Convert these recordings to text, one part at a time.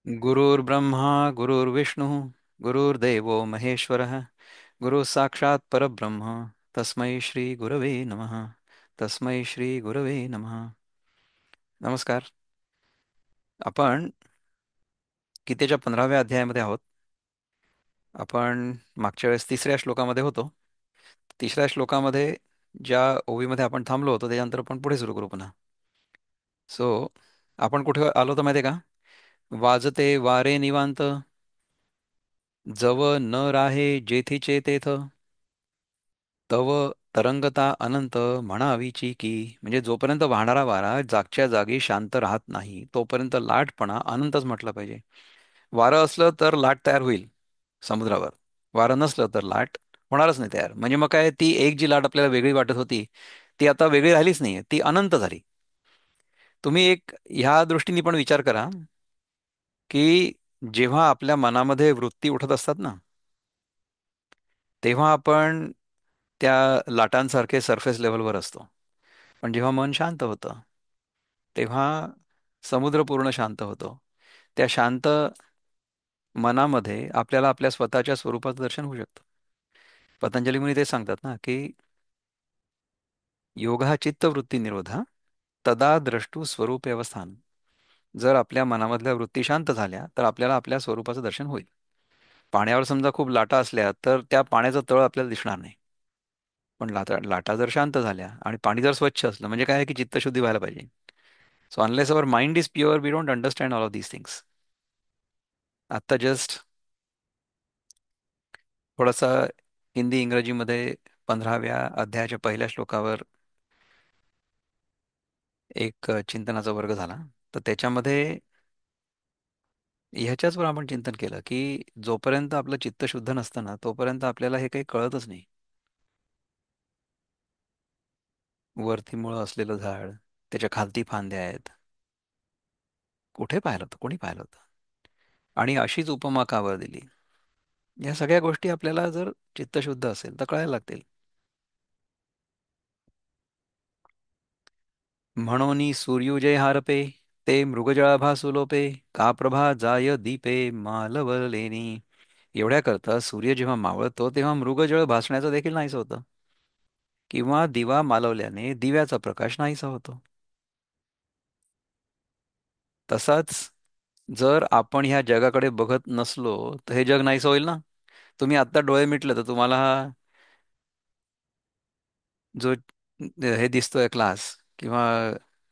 गुरुर्ब्रह्मा गुरुर्विष्णुः गुरुर्देवो महेश्वरः गुरुः साक्षात् परब्रह्म तस्मै श्री गुरवे नमः. तस्मै श्री गुरवे नमः. नमस्कार. आपण गीतेच्या 15व्या अध्यायामध्ये आहोत. आपण मागच्या वेळेस तिसऱ्या श्लोकामध्ये होतो. तिसऱ्या श्लोकामध्ये ज्या ओवीमध्ये आपण थांबलो होतो त्याच्यानंतर आपण पुढे सुरू करू पुन्हा. सो आपण कुठे आलो होतो माहिती आहे का? वाजते वारे निवांत, जव न राहे जेथीचे तेथ, तव तरंगता अनंत म्हणावीची की. म्हणजे जोपर्यंत वाहणारा वारा जागच्या जागी शांत राहत नाही तोपर्यंत लाटपणा अनंतच म्हटलं पाहिजे. वारं असलं तर लाट तयार होईल समुद्रावर. वारं नसलं तर लाट होणारच नाही तयार. म्हणजे मग काय, ती एक जी लाट आपल्याला वेगळी वाटत होती ती आता वेगळी राहिलीच नाही, ती अनंत झाली. तुम्ही एक ह्या दृष्टीने पण विचार करा की जेव्हा आपल्या मनामध्ये वृत्ती उठत असतात ना, तेव्हा आपण त्या लाटांसारखे सरफेस लेवलवर असतो. पण जेव्हा मन शांत होतं तेव्हा समुद्र पूर्ण शांत होतो. त्या शांत मनामध्ये आपल्याला आपल्या स्वतःच्या स्वरूपाचं दर्शन होऊ शकतं. पतंजली मुनी ते सांगतात ना की योगा चित्तवृत्ती निरोधा तदा द्रष्टू स्वरूप अवस्थान. जर आपल्या मनामधल्या वृत्ती शांत झाल्या तर आपल्याला आपल्या स्वरूपाचं दर्शन होईल. पाण्यावर समजा खूप लाटा असल्या तर त्या पाण्याचा तळ आपल्याला दिसणार नाही. पण लाटा जर शांत झाल्या आणि पाणी जर स्वच्छ असलं म्हणजे काय आहे की चित्तशुद्धी व्हायला पाहिजे. So unless our mind is pure we don't understand all of these things. आत्ता जस्ट थोडासा हिंदी इंग्रजीमध्ये 15व्या अध्यायाच्या पहिल्या श्लोकावर एक चिंतनाचा वर्ग झाला. तर त्याच्यामध्ये ह्याच्याचवर आपण चिंतन केलं की जोपर्यंत आपलं चित्त शुद्ध नसतं ना तोपर्यंत आपल्याला हे काही कळतच नाही. वरती मुळं असलेलं झाड, त्याच्या खालती फांद्या आहेत. कुठे पाहिलं होतं, कोणी पाहिलं होतं? आणि अशीच उपमा का बरं दिली? या सगळ्या गोष्टी आपल्याला जर चित्तशुद्ध असेल तर कळायला लागतील. म्हणोनी सूर्योदय हारपे, ते मृगजळाभा सुलोपे, का प्रभा जाय दीपे मालवलेनी. एवढ्या करता सूर्य जेव्हा मावळतो तेव्हा मृगजळ भासण्याचं देखील नाहीसं होतं, किंवा दिवा मालवल्याने दिव्याचा प्रकाश नाहीसा होतो. तसाच जर आपण ह्या जगाकडे बघत नसलो तर हे जग नाहीसं होईल ना. तुम्ही आत्ता डोळे मिटले तर तुम्हाला हा जो हे दिसतोय क्लास, किंवा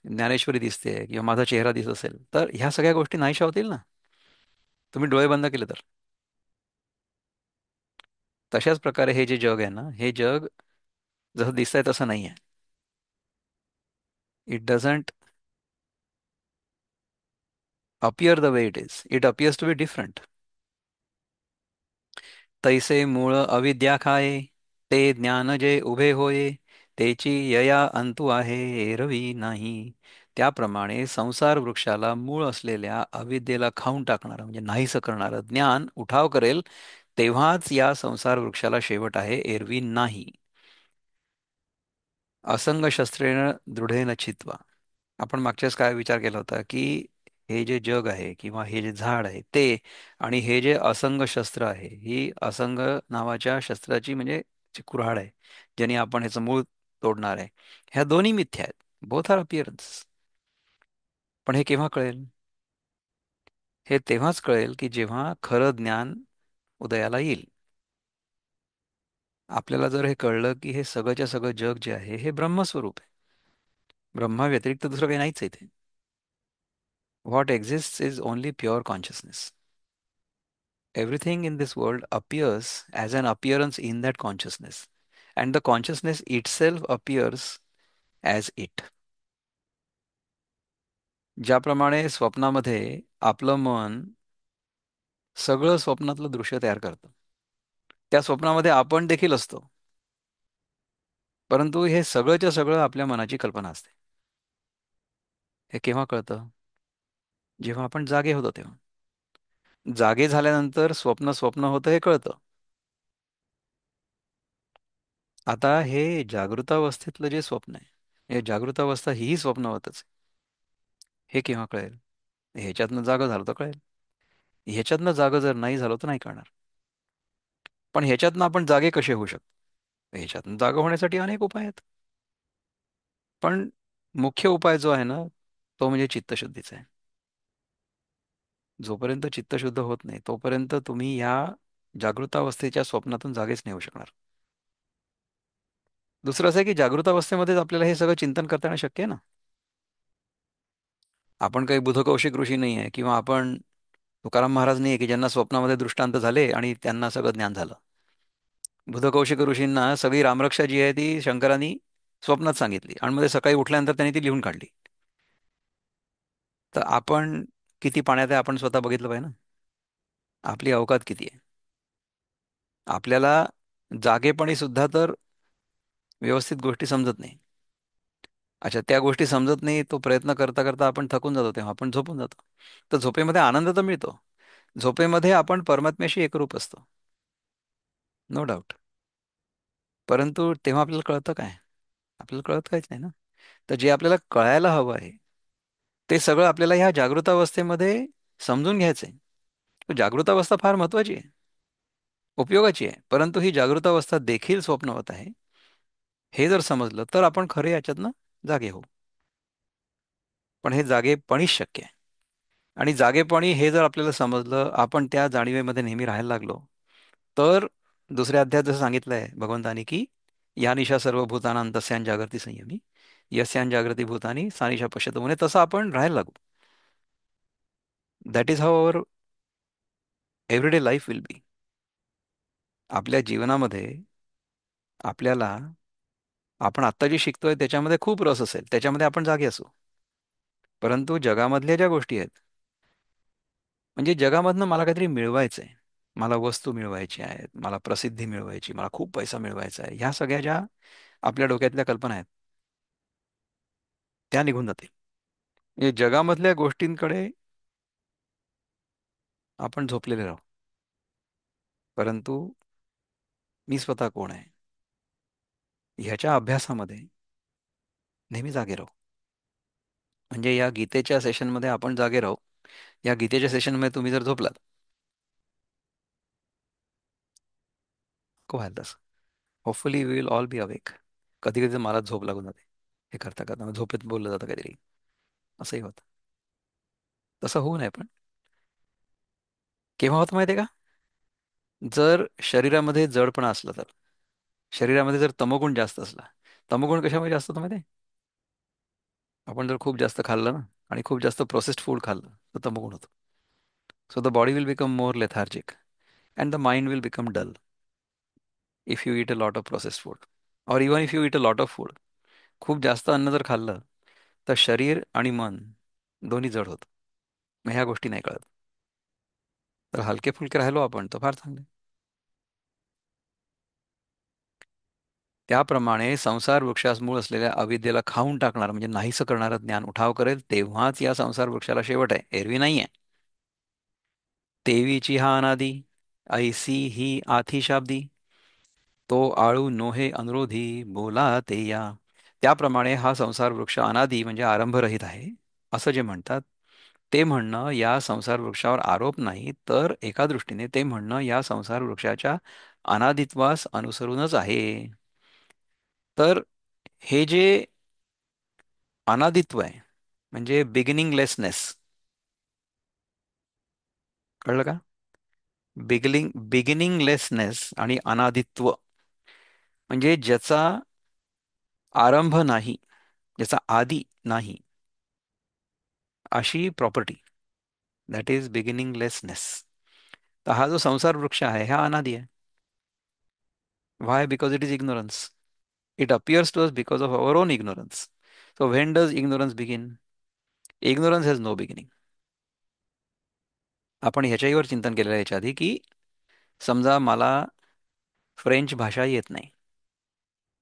ज्ञानेश्वरी दिसते, किंवा माझा चेहरा दिसत असेल तर ह्या सगळ्या गोष्टी नाहीशा होतील ना तुम्ही डोळे बंद केले तर. तशाच प्रकारे हे जे जग आहे ना, हे जग जसं दिसतंय तसं नाही आहे. It doesn't appear the way it is. It appears to be different. तैसे मूळ अविद्या खाये, ते ज्ञान जे उभे होये, तेची यया अंतु आहे एरवी नाही. त्याप्रमाणे संसार वृक्षाला मूळ असलेल्या अविद्येला खाऊन टाकणारं म्हणजे नाहीसं करणारं ज्ञान उठाव करेल तेव्हाच या संसार वृक्षाला शेवट आहे, एरवी नाही. असंग शस्त्रेण दृढेन छित्त्वा. आपण मागच्याच काय विचार केला होता की हे जे जग आहे किंवा हे जे झाड आहे ते, आणि हे जे असंग शस्त्र आहे, ही असंग नावाच्या शस्त्राची म्हणजे जी कुऱ्हाड आहे ज्याने आपण ह्याचं मूळ तोडणार आहे, ह्या दोन्ही मिथ्या आहेत. Both are appearance. पण हे केव्हा कळेल? हे तेव्हाच कळेल की जेव्हा खरं ज्ञान उदयाला येईल. आपल्याला जर हे कळलं की हे सगळंच्या सगळं जग जे आहे हे ब्रह्मस्वरूप आहे, ब्रह्मा व्यतिरिक्त दुसरं काही नाहीच आहे इथे. What exist is only pure consciousness. Everything in this world appears as an appearance in that consciousness, and the consciousness itself appears as it. ज्याप्रमाणे स्वप्नामध्ये आपलं मन सगळं स्वप्नातलं दृश्य तयार करतं, त्या स्वप्नामध्ये आपण देखील असतो, परंतु हे सगळंच्या सगळं आपल्या मनाची कल्पना असते. हे केव्हा कळतं? जेव्हा आपण जागे होतो तेव्हा. जागे झाल्यानंतर स्वप्न स्वप्न होतं हे कळतं. आता हे जागृतावस्थेतलं जे स्वप्न आहे, हे जागृतावस्था ही स्वप्नवतच आहे. हे केव्हा कळेल? ह्याच्यातनं जागं झालं तर कळेल. ह्याच्यातनं जागं जर नाही झालो तर नाही कळणार. पण ह्याच्यातनं आपण जागे कसे होऊ शकतो? ह्याच्यातनं जागा होण्यासाठी अनेक उपाय आहेत. पण मुख्य उपाय जो आहे ना, तो म्हणजे चित्तशुद्धीचा आहे. जोपर्यंत चित्तशुद्ध होत नाही तोपर्यंत तुम्ही या जागृतावस्थेच्या स्वप्नातून जागेच नाही होऊ शकणार. दुसरं असं आहे की जागृतावस्थेमध्येच आपल्याला हे सगळं चिंतन करता येणं शक्य आहे ना. आपण काही बुधकौशिक ऋषी नाही आहे, किंवा आपण तुकाराम महाराज नाही आहे की ज्यांना स्वप्नामध्ये दृष्टांत झाले आणि त्यांना सगळं ज्ञान झालं. बुधकौशिक ऋषींना सगळी रामरक्षा जी आहे ती शंकरांनी स्वप्नात सांगितली आणि मध्ये सकाळी उठल्यानंतर त्यांनी ती लिहून काढली. तर आपण किती पाण्यात आहे आपण स्वतः बघितलं पाहिजे ना. आपली अवकात किती आहे. आपल्याला जागेपणी सुद्धा तर व्यवस्थित गोष्टी समजत नाही. अच्छा, त्या गोष्टी समजत नाही, तो प्रयत्न करता करता आपण थकून जातो, तेव्हा आपण झोपून जातो. तर झोपेमध्ये आनंद तर मिळतो. झोपेमध्ये आपण परमात्म्याशी एकरूप असतो, नो डाऊट. परंतु तेव्हा आपल्याला कळतं काय? आपल्याला कळत काहीच नाही ना. तर जे आपल्याला कळायला हवं आहे ते सगळं आपल्याला ह्या जागृतावस्थेमध्ये समजून घ्यायचंय. जागृतावस्था फार महत्वाची आहे, उपयोगाची आहे. परंतु ही जागृतावस्था देखील स्वप्नवत आहे, हे जर समजलं तर आपण खरे याच्यातनं जागे होऊ. पण हे जागेपणीच शक्य आहे. आणि जागेपणी हे जर आपल्याला समजलं, आपण त्या जाणीवेमध्ये नेहमी राहायला लागलो, तर दुसऱ्या अध्यायात जसं सांगितलंय भगवंतानी की या निशा सर्वभूतानां तस्यां जागृती संयमी यस्यां जागृती भूतानी सा निशा पश्यतो म्हणे, तसं आपण राहायला लागू. That is how our everyday life will be. आपल्या जीवनामध्ये आपल्याला, आपण आत्ता जे शिकतोय त्याच्यामध्ये खूप रस असेल, त्याच्यामध्ये आपण जागे असू. परंतु जगामधल्या ज्या गोष्टी आहेत, म्हणजे जगामधनं मला काहीतरी मिळवायचं आहे, मला वस्तू मिळवायची आहेत, मला प्रसिद्धी मिळवायची, मला खूप पैसा मिळवायचा आहे, ह्या सगळ्या ज्या आपल्या डोक्यातल्या कल्पना आहेत त्या निघून जातील. म्हणजे जगामधल्या गोष्टींकडे आपण झोपलेले राहू. परंतु मी स्वतः कोण आहे ह्याच्या अभ्यासामध्ये नेहमी जागे राहू. म्हणजे या गीतेच्या सेशनमध्ये आपण जागे राहू. या गीतेच्या सेशनमध्ये तुम्ही जर झोपलात, को व्हायला तसं, hopefully we will all be awake. कधी कधी मला झोप लागून जाते, हे करता करता मग झोपेत बोललं जातं काहीतरी, असंही होतं. तसं होऊ नये. पण केव्हा होतं माहिती आहे का? जर शरीरामध्ये जडपणा असला तर, शरीरामध्ये जर तमोगुण जास्त असला. तमोगुण कशामुळे जास्त होतो माहिती आहे? आपण जर खूप जास्त खाल्लं ना, आणि खूप जास्त प्रोसेस्ड फूड खाल्लं, तर तमोगुण होतो. So the body will become more lethargic and the mind will become dull if you eat a lot of processed food, और even if you eat a lot of food. खूप जास्त अन्न जर खाल्लं तर शरीर आणि मन दोन्ही जड होतं. मग ह्या गोष्टी नाही कळत. तर हलके फुलके राहिलो आपण तर फार चांगले. त्याप्रमाणे संसार वृक्षास मूळ असलेल्या अविद्येला खाऊन टाकणार, म्हणजे नाहीसं करणारं ज्ञान उठाव करेल, तेव्हाच या संसार वृक्षाला शेवट आहे, एरवी नाहीये. तेवीची हा अनादी, ऐसी ही आथी शाब्दी, तो आळू नोहे अनुरोधी, बोला ते या. त्याप्रमाणे हा संसार वृक्ष अनादी म्हणजे आरंभरहित आहे, असं जे म्हणतात, ते म्हणणं या संसार वृक्षावर आरोप नाही, तर एका दृष्टीने ते म्हणणं या संसार वृक्षाच्या अनादित्वास अनुसरूनच आहे. तर हे जे अनादित्व आहे, म्हणजे बिगिनिंगलेसनेस, कळलं का? बिगिनिंगलेसनेस आणि अनादित्व म्हणजे ज्याचा आरंभ नाही, ज्याचा आदी नाही, अशी प्रॉपर्टी, दॅट इज बिगिनिंगलेसनेस. तर हा जो संसार वृक्ष आहे हा अनादी आहे. Why? Because it is ignorance. It appears to us because of our own ignorance. So when does ignorance begin? Ignorance has no beginning. आपण ह्याच्यावर चिंतन केलेलं आहे याच्या आधी की समजा मला फ्रेंच भाषा येत नाही,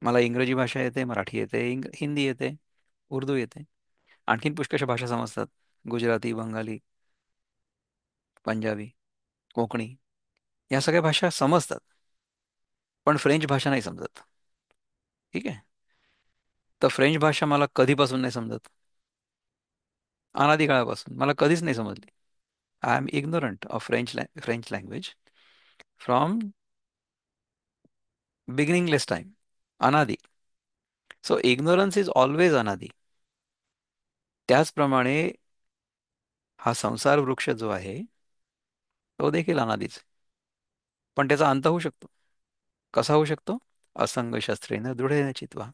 मला इंग्रजी भाषा येते, मराठी येते, हिंदी येते, उर्दू येते, आणखीन पुष्कळशा भाषा समजतात, गुजराती, बंगाली, पंजाबी, कोकणी, या सगळ्या भाषा समजतात. पण फ्रेंच भाषा नाही समजत. ठीक आहे. तर फ्रेंच भाषा मला कधीपासून नाही समजत? अनादी काळापासून मला कधीच नाही समजली. I am ignorant of French language from beginningless time. Anadi. So ignorance is always anadi. त्याचप्रमाणे हा संसार वृक्ष जो आहे तो देखील अनादीच आहे. पण त्याचा अंत होऊ शकतो. कसा होऊ शकतो? असंग शस्त्रेन दृढेन चित्वा.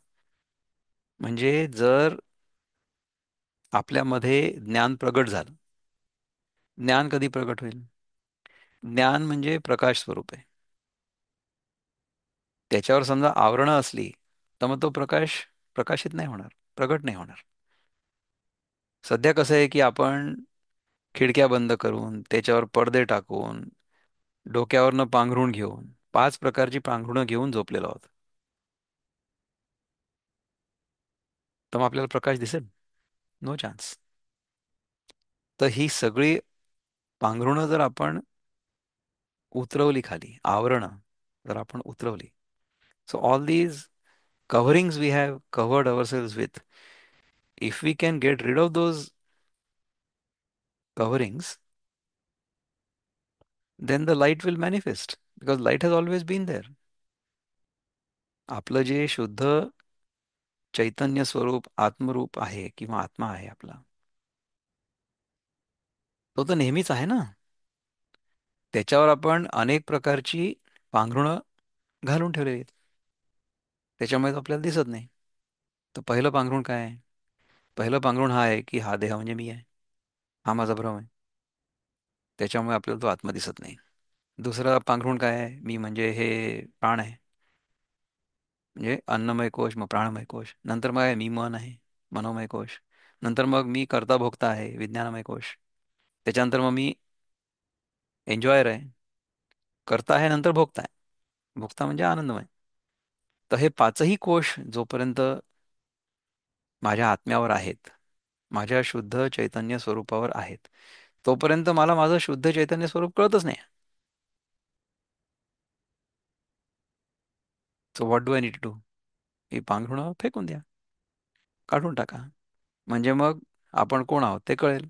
म्हणजे जर आपल्यामध्ये ज्ञान प्रगट झालं. ज्ञान कधी प्रगट होईल? ज्ञान म्हणजे प्रकाश स्वरूप आहे. त्याच्यावर समजा आवरणं असली तर मग तो प्रकाश प्रकाशित नाही होणार, प्रगट नाही होणार. सध्या कसं आहे की आपण खिडक्या बंद करून त्याच्यावर पडदे टाकून डोक्यावरनं पांघरुण घेऊन 5 प्रकारची पांघरुणं घेऊन झोपलेलो आहोत. तर मग आपल्याला प्रकाश दिसेल? No chance. तर ही सगळी पांघरुणं जर आपण उतरवली खाली, आवरणं जर आपण उतरवली, so all these coverings we have covered ourselves with, if we can get rid of those coverings, then the light will manifest because light has always been there. आपलं जे शुद्ध चैतन्य स्वरूप आत्मरूप आहे किंवा आत्मा आहे आपला, तो तर नेहमीच आहे ना. त्याच्यावर आपण अनेक प्रकारची पांघरुणं घालून ठेवलेली आहेत. त्याच्यामुळे तो आपल्याला दिसत नाही. तर पहिलं पांघरुण काय आहे? पहिलं पांघरुण हा आहे की हा देह म्हणजे मी आहे. हा माझा भ्रम आहे. त्याच्यामुळे आपल्याला तो आत्मा दिसत नाही. दुसरं पांघरुण काय आहे? मी म्हणजे हे प्राण आहे. म्हणजे अन्नमय कोश, मग प्राणमय कोश. नंतर मग आहे मी मन आहे, मनोमय कोश. नंतर मग मी कर्ता भोक्ता आहे, विज्ञानमय कोश. त्याच्यानंतर मग मी एन्जॉयर आहे, कर्ता आहे, नंतर भोक्ता आहे. भोक्ता म्हणजे आनंदमय. तर हे 5ही कोश जोपर्यंत माझ्या आत्म्यावर आहेत, माझ्या शुद्ध चैतन्य स्वरूपावर आहेत, तोपर्यंत मला माझं शुद्ध चैतन्य स्वरूप कळतच नाही. So what do I need to do? ही पांघरुणं फेकून द्या, काढून टाका. म्हणजे मग आपण कोण आहोत ते कळेल.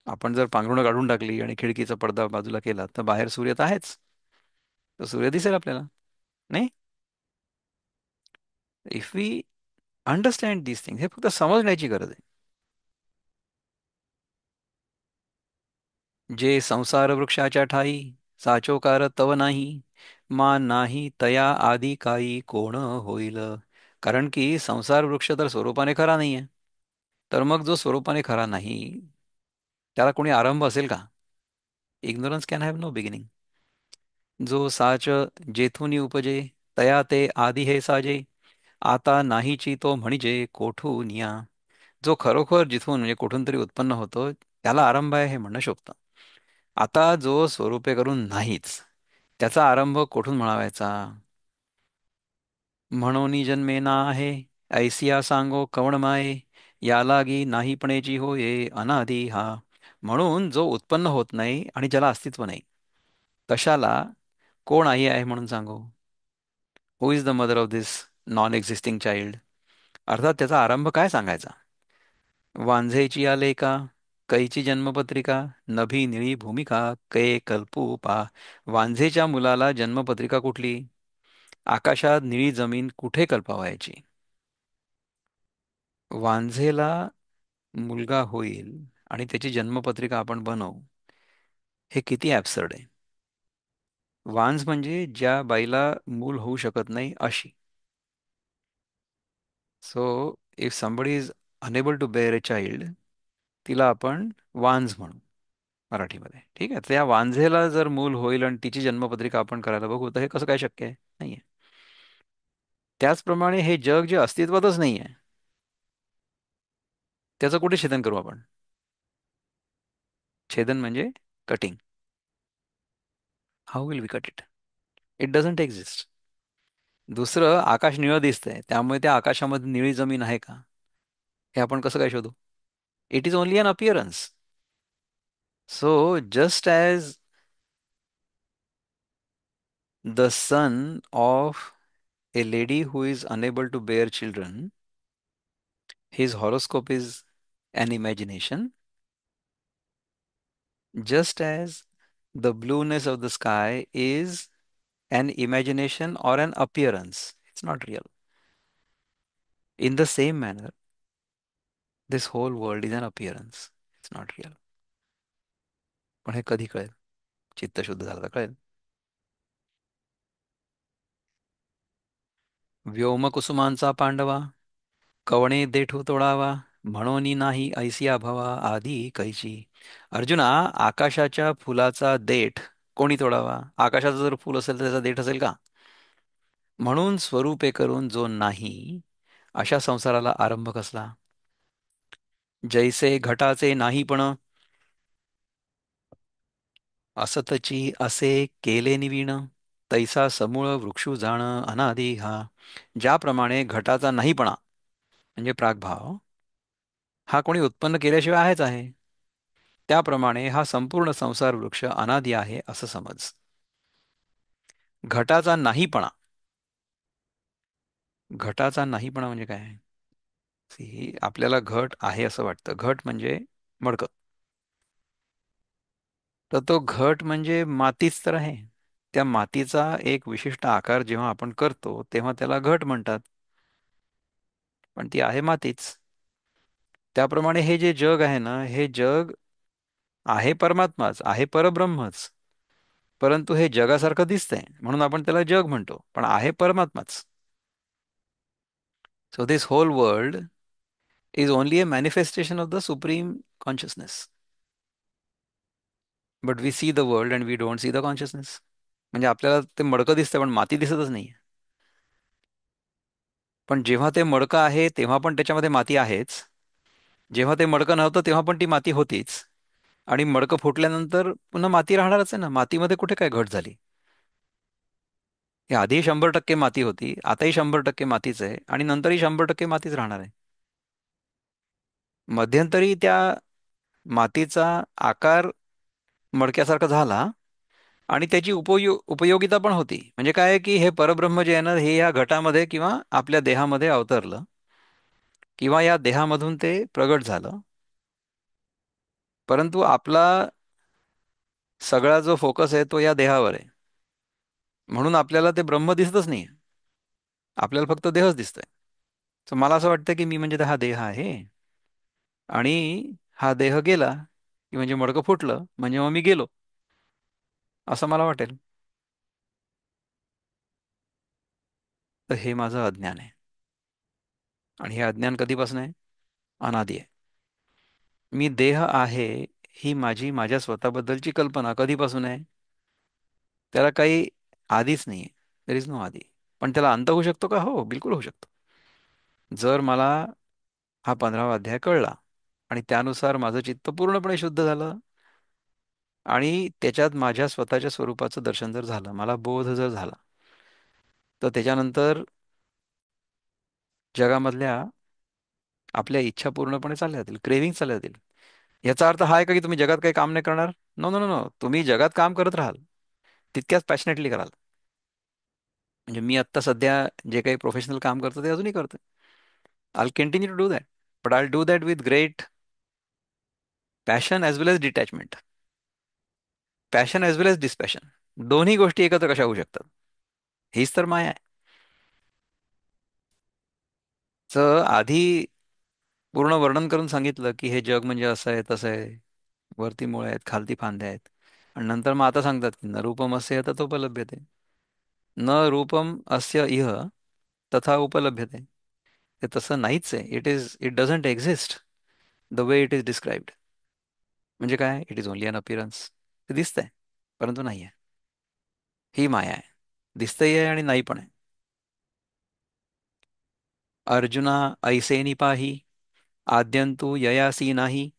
आपण जर पांघरुणं काढून टाकली आणि खिडकीचा पडदा बाजूला केला तर बाहेर सूर्य तर आहेच. तर सूर्य दिसेल आपल्याला, नाही? If we understand this thing, हे फक्त समजण्याची गरज आहे. जे संसार वृक्षाच्या ठाई साचोकार तव नाही, मान नाही तया आदी काही कोण होईल. कारण की संसार वृक्ष तर स्वरूपाने खरा नाहीये. तर मग जो स्वरूपाने खरा नाही त्याला कोणी आरंभ असेल का? Ignorance can have no beginning. जो साच जेथुनी उपजे तया ते आधी हे साजे, आता नाहीची तो म्हणजे कोठून या. जो खरोखर जिथून म्हणजे कुठून तरी उत्पन्न होतो त्याला आरंभ आहे हे म्हणणं शोभतं. आता जो स्वरूपे करून नाहीच त्याचा आरंभ कोठून म्हणावायचा? म्हणून जन्मे ना आहे ऐसिया सांगो कवण माये, या लागी नाहीपणेची होये अनादी हा. म्हणून जो उत्पन्न होत नाही आणि ज्याला अस्तित्व नाही तशाला कोण आई आहे म्हणून सांगू? Who is the mother of this non existing child? अर्थात त्याचा आरंभ काय सांगायचा? वांझेची आले का कैची जन्मपत्रिका, नभी निळी भूमिका कै कल्पू पा. वांझेच्या मुलाला जन्मपत्रिका कुठली? आकाशात निळी जमीन कुठे कल्पावायची? वांझेला मुलगा होईल आणि त्याची जन्मपत्रिका आपण बनवू, हे किती ॲबसर्ड आहे. वांझ म्हणजे ज्या बाईला मूल होऊ शकत नाही अशी. So if somebody is unable to bear a child, तिला आपण वांझ म्हणू मराठीमध्ये. ठीक आहे. तर या वांझेला जर मूल होईल आणि तिची जन्मपत्रिका आपण करायला बघू तर हे कसं काय शक्य आहे? नाहीये. त्याचप्रमाणे हे जग जे अस्तित्वातच नाही आहे त्याचं कुठे छेदन करू आपण? छेदन म्हणजे cutting. How will we cut it? It doesn't exist. दुसरं, आकाश निळं दिसतंय त्यामुळे त्या आकाशामध्ये निळी जमीन आहे का हे आपण कसं काय शोधू? It is only an appearance. So just as the son of a lady who is unable to bear children, his horoscope is an imagination. Just as the blueness of the sky is an imagination or an appearance, it's not real. In the same manner, this whole world is an appearance, it's not real. पण हे कधी कळेल? चित्त शुद्ध झालं तर कळेल. व्योमकुसुमांचा पांडवा, कवणे देठू तोडावा, म्हणोनी नाही ऐसिया भवा आधी कैची. अर्जुना, आकाशाच्या फुलाचा देठ कोणी तोडावा? आकाशाचं जर फुल असेल तर त्याचा देठ असेल का? म्हणून स्वरूपे करून जो नाही, अशा संसाराला आरंभ कसला? जैसे घटाचे नाहीपण, असतची असे केले निवीण, तैसा समूळ वृक्षू जाण अनादी हा. ज्याप्रमाणे घटाचा नाहीपणा म्हणजे प्रागभाव हा कोणी उत्पन्न केल्याशिवाय आहेच आहे, त्याप्रमाणे हा संपूर्ण संसार वृक्ष अनादी आहे असं समज. घटाचा नाहीपणा, घटाचा नाहीपणा म्हणजे काय? See, आपल्याला घट आहे असं वाटतं. घट म्हणजे मडकं. तर तो घट म्हणजे मातीच तर आहे. त्या मातीचा एक विशिष्ट आकार जेव्हा आपण करतो तेव्हा त्याला घट म्हणतात. पण ती आहे मातीच. त्याप्रमाणे हे जे जग आहे ना, हे जग आहे परमात्माच, आहे परब्रह्मच. परंतु हे जगासारखं दिसतंय म्हणून आपण त्याला जग म्हणतो, पण आहे परमात्माच. So this whole world is only a manifestation of the supreme consciousness. But we see the world and we don't see the consciousness. म्हणजे आपल्याला ते मडकं दिसतंय पण माती दिसतच नाही. पण जेव्हा ते मडकं आहे तेव्हा पण त्याच्यामध्ये माती आहेच. जेव्हा ते मडकं नव्हतं तेव्हा पण ती माती होतीच. आणि मडकं फुटल्यानंतर पुन्हा माती राहणारच आहे ना. मातीमध्ये कुठे काय घट झाली? हे आधी 100% माती होती, आताही 100% मातीच आहे आणि नंतरही 100% मातीच राहणार आहे. मध्यंतरी त्या मातीचा आकार मडक्यासारखा झाला आणि त्याची उपयोगिता पण होती. म्हणजे काय आहे की हे परब्रह्म जे आहे ना, हे या घटामध्ये किंवा आपल्या देहामध्ये अवतरलं किंवा या देहामधून ते प्रगट झालं. परंतु आपला सगळा जो फोकस आहे तो या देहावर आहे. म्हणून आपल्याला ते ब्रह्म दिसतच नाही. आपल्याला फक्त देहच दिसतोय. तर मला असं वाटतं की मी म्हणजे हा देह आहे आणि हा देह गेला की म्हणजे मडकं फुटलं म्हणजे मग मी गेलो, असं मला वाटेल. तर हे माझं अज्ञान आहे. आणि हे अज्ञान कधीपासून आहे? अनादी आहे. मी देह आहे ही माझी माझ्या स्वतःबद्दलची कल्पना कधीपासून आहे? त्याला काही आधीच नाहीये. देर इज नो आधी. पण त्याला अंत होऊ शकतो का? हो, बिलकुल होऊ शकतो. जर मला हा 15वा अध्याय कळला आणि त्यानुसार माझं चित्त पूर्णपणे शुद्ध झालं आणि त्याच्यात माझ्या स्वतःच्या स्वरूपाचं दर्शन जर झालं, मला बोध जर झाला, तर त्याच्यानंतर जगामधल्या आपल्या इच्छा पूर्णपणे चालल्या जातील, क्रेविंग चालल्या जातील. याचा अर्थ हा आहे का की तुम्ही जगात काही काम नाही करणार? नो नो नो नो, तुम्ही जगात काम करत राहाल, तितक्याच पॅशनेटली कराल. म्हणजे मी आत्ता सध्या जे काही प्रोफेशनल काम करतो ते अजूनही करतो. I continue to do that, but I do that with great passion as well as detachment. Passion as well as dispassion. दोन्ही गोष्टी एकत्र कशा होऊ शकतात? हीच तर माया आहे. तर आधी पूर्ण वर्णन करून सांगितलं की हे जग म्हणजे असं आहे तसं आहे, वरती मुळे आहेत खालती फांद्या आहेत. आणि नंतर मग आता सांगतात की न रूपम अस्य तथोपलभ्यते, न रूपम अस्य इह तथा उपलभ्यते. ते तसं नाहीच आहे. It doesn't exist the way it is described. म्हणजे काय? It is only an appearance. ते दिसतंय परंतु नाही आहे. ही माया आहे. दिसतही आहे आणि नाही पण आहे. अर्जुना ऐसे निपाही, आद्यंतु ययासी नाही,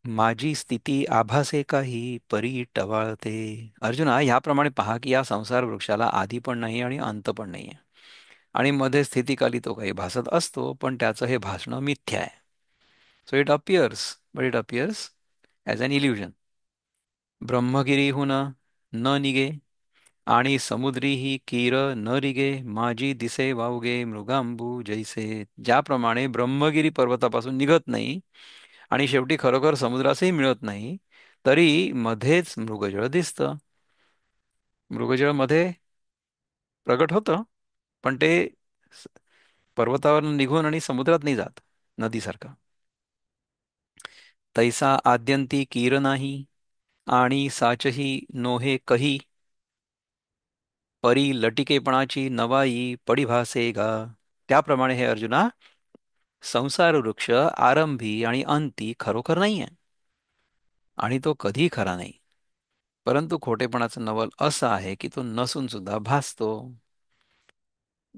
माझी स्थिती आभासे काही परी टवाळते. अर्जुना, ह्याप्रमाणे पहा की या संसार वृक्षाला आधी पण नाही आणि अंत पण नाही आहे. आणि मध्ये स्थितीकाली तो काही भासत असतो पण त्याचं हे भासणं मिथ्या आहे. So it appears, but it appears as an illusion. ब्रह्मगिरीहून न निगे आणि समुद्री ही किर न रिगे, माझी दिसे वावगे मृगांबू जैसे. ज्याप्रमाणे ब्रह्मगिरी पर्वतापासून निघत नाही आणि शेवटी खरोखर समुद्रासही मिळत नाही, तरी मध्येच मृगजळ दिसतं. मृगजळ मध्ये प्रगट होतं, पण ते स- पर्वतावरून निघून आणि समुद्रात नाही जात, नदीसारखं. तैसा आद्यंती कीर नाही, आणि साचही नोहे कही. परी लटिकेपणाची नवाई पडी भासे गा. त्याप्रमाणे हे अर्जुना, संसार वृक्ष आरंभी आणि अंती खरोखर नाहीये, आणि तो कधी खरा नाही. परंतु खोटेपणाचं नवल असं आहे की तो नसून सुद्धा भासतो.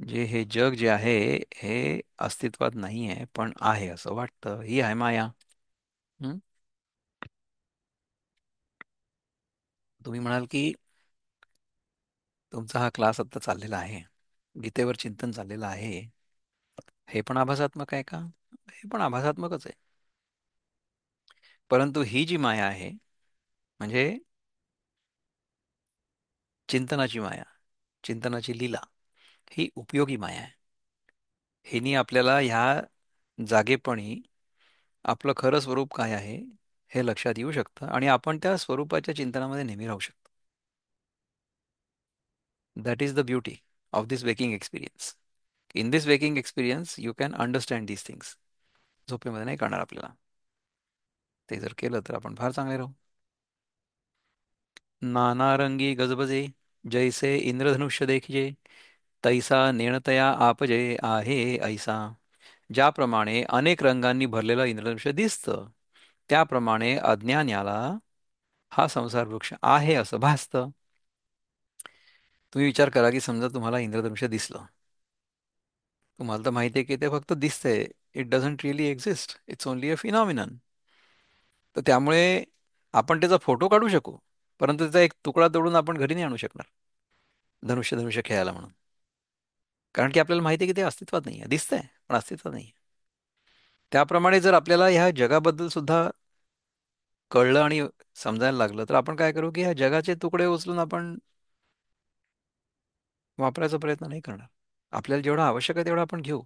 जे हे जग जे आहे, हे अस्तित्वात नाही आहे पण आहे असं वाटतं. ही आहे माया. हं? तुम्ही म्हणाल की तुमचा हा क्लास आता चाललेला आहे, गीतेवर चिंतन चाललेलं आहे, हे पण आभासात्मक आहे का? हे पण आभासात्मकच आहे. परंतु ही जी माया आहे, म्हणजे चिंतनाची माया, चिंतनाची लीला, ही उपयोगी माया आहे. हिनी आपल्याला ह्या जागेपणी आपलं खरं स्वरूप काय आहे हे लक्षात येऊ शकतं, आणि आपण त्या स्वरूपाच्या चिंतनामध्ये नेहमी राहू शकतो. That is the beauty of this waking experience. In this waking experience you can understand these things. झोपेमध्ये नाही करणार आपल्याला. ते जर केलं तर आपण फार चांगले राहू. नानारंगी गजबजे, जैसे इंद्रधनुष्य देखिजे, तैसा नेणतया आपजे आहे ऐसा. ज्याप्रमाणे अनेक रंगांनी भरलेलं इंद्रधनुष्य दिसतं, त्याप्रमाणे अज्ञानाला हा संसार वृक्ष आहे असं भासतं. तुम्ही विचार करा की समजा तुम्हाला इंद्रधनुष्य दिसलं. तुम्हाला तर माहिती आहे की ते फक्त दिसतंय. It doesn't really exist, it's only a phenomenon. तर त्यामुळे आपण त्याचा फोटो काढू शकू, परंतु त्याचा एक तुकडा तोडून आपण घरी नाही आणू शकणार, धनुष्य धनुष्य खेळायला म्हणून. कारण की आपल्याला माहिती आहे की ते अस्तित्वात नाही आहे, दिसतंय पण अस्तित्वात नाही. त्याप्रमाणे जर आपल्याला ह्या जगाबद्दल सुद्धा कळलं आणि समजायला लागलं, तर आपण काय करू की ह्या जगाचे तुकडे उचलून आपण वापरायचा प्रयत्न नाही करणार. आपल्याला जेवढं आवश्यक आहे तेवढं आपण घेऊ.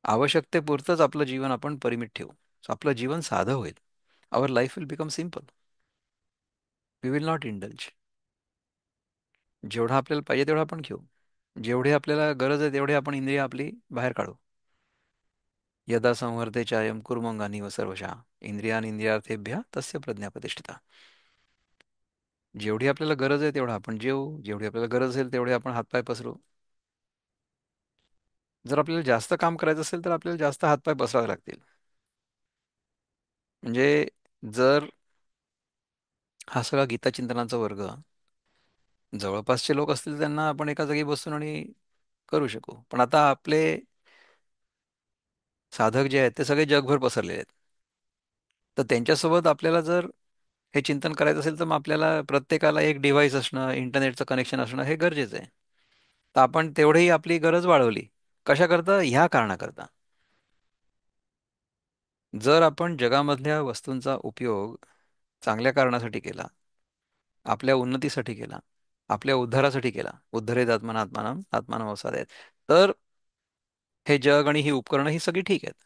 आवश्यकतेपुरतंच आपलं जीवन आपण परिमित ठेवू. So आपलं जीवन साधं होईल. Our life will become simple. We will not indulge. जेवढं आपल्याला पाहिजे तेवढं आपण घेऊ. जेवढे आपल्याला गरज आहे तेवढे आपण इंद्रिय आपली बाहेर काढू. यदा संवर्धे चायम कुर्मंगानी व सर्वशः इंद्रियान इंद्रियार्थेभ्य तस्य प्रज्ञा प्रतिष्ठिता. जेवढी आपल्याला गरज आहे तेवढं आपण जेवू, जेवढी आपल्याला गरज असेल तेवढे आपण हातपाय पसरू. जर आपल्याला जास्त काम करायचं असेल तर आपल्याला जास्त हातपाय पसरावे लागतील. म्हणजे जर हा सगळा गीता चिंतनाचा वर्ग जवळपासचे लोक असतील, त्यांना आपण एका जागी बसून आणि करू शकू. पण आता आपले साधक जे आहेत ते सगळे जगभर पसरलेले आहेत. तर त्यांच्यासोबत आपल्याला जर हे चिंतन करायचं असेल, तर मग आपल्याला प्रत्येकाला एक डिव्हाइस असणं, इंटरनेटचं कनेक्शन असणं हे गरजेचं आहे. तर आपण तेवढेही आपली गरज वाढवली. कशाकरता? ह्या कारणाकरता. जर आपण जगामधल्या वस्तूंचा उपयोग चांगल्या कारणासाठी केला, आपल्या उन्नतीसाठी केला, आपल्या उद्धारासाठी केला, उद्धरेत आत्मना आत्मानम आत्मानम अवसादेत, तर हे जग आणि ही उपकरणं ही सगळी ठीक आहेत.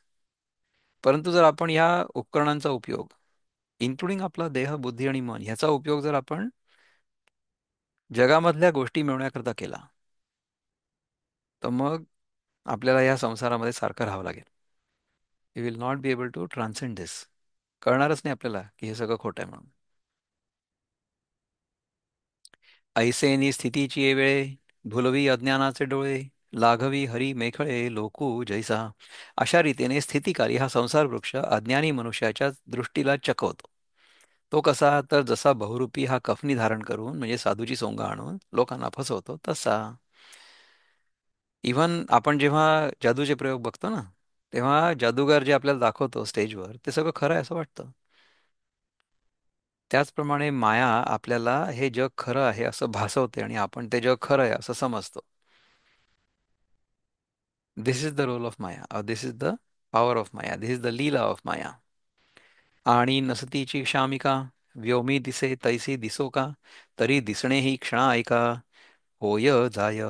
परंतु जर आपण या उपकरणांचा उपयोग, इन्क्लुडिंग आपला देह, बुद्धी आणि मन, ह्याचा उपयोग जर आपण जगामधल्या गोष्टी मिळवण्याकरता केला, तर मग आपल्याला या संसारामध्ये सारखं राहावं लागेल. We will not be able to transcend this. कळणारच नाही आपल्याला की हे सगळं खोटं आहे म्हणून. ऐसेनी स्थितीची ये वेळे, भुलवी अज्ञानाचे डोळे, लाघवी हरी मेखळे लोकू जैसा. अशा रीतीने स्थितिकारी हा संसार वृक्ष अज्ञानी मनुष्याच्या दृष्टीला चकवतो. तो कसा? तर जसा बहुरूपी हा कफनी धारण करून, म्हणजे साधूची सोंग आणून लोकांना फसवतो तसा. इव्हन आपण जेव्हा जादूचे प्रयोग बघतो ना, तेव्हा जादूगार जे आपल्याला दाखवतो स्टेजवर, ते सगळं खरं आहे असं वाटतं. त्याचप्रमाणे माया आपल्याला हे जग खरं आहे असं भासवते, आणि आपण ते जग खरं आहे असं समजतो. This is the role of maya, this is the power of maya, this is the leela of maya. आणि नसतीची क्षामिका, व्योमी दिसे तैसी दिसो का, तरी दिसणे ही क्षणा ऐका. होय जाय.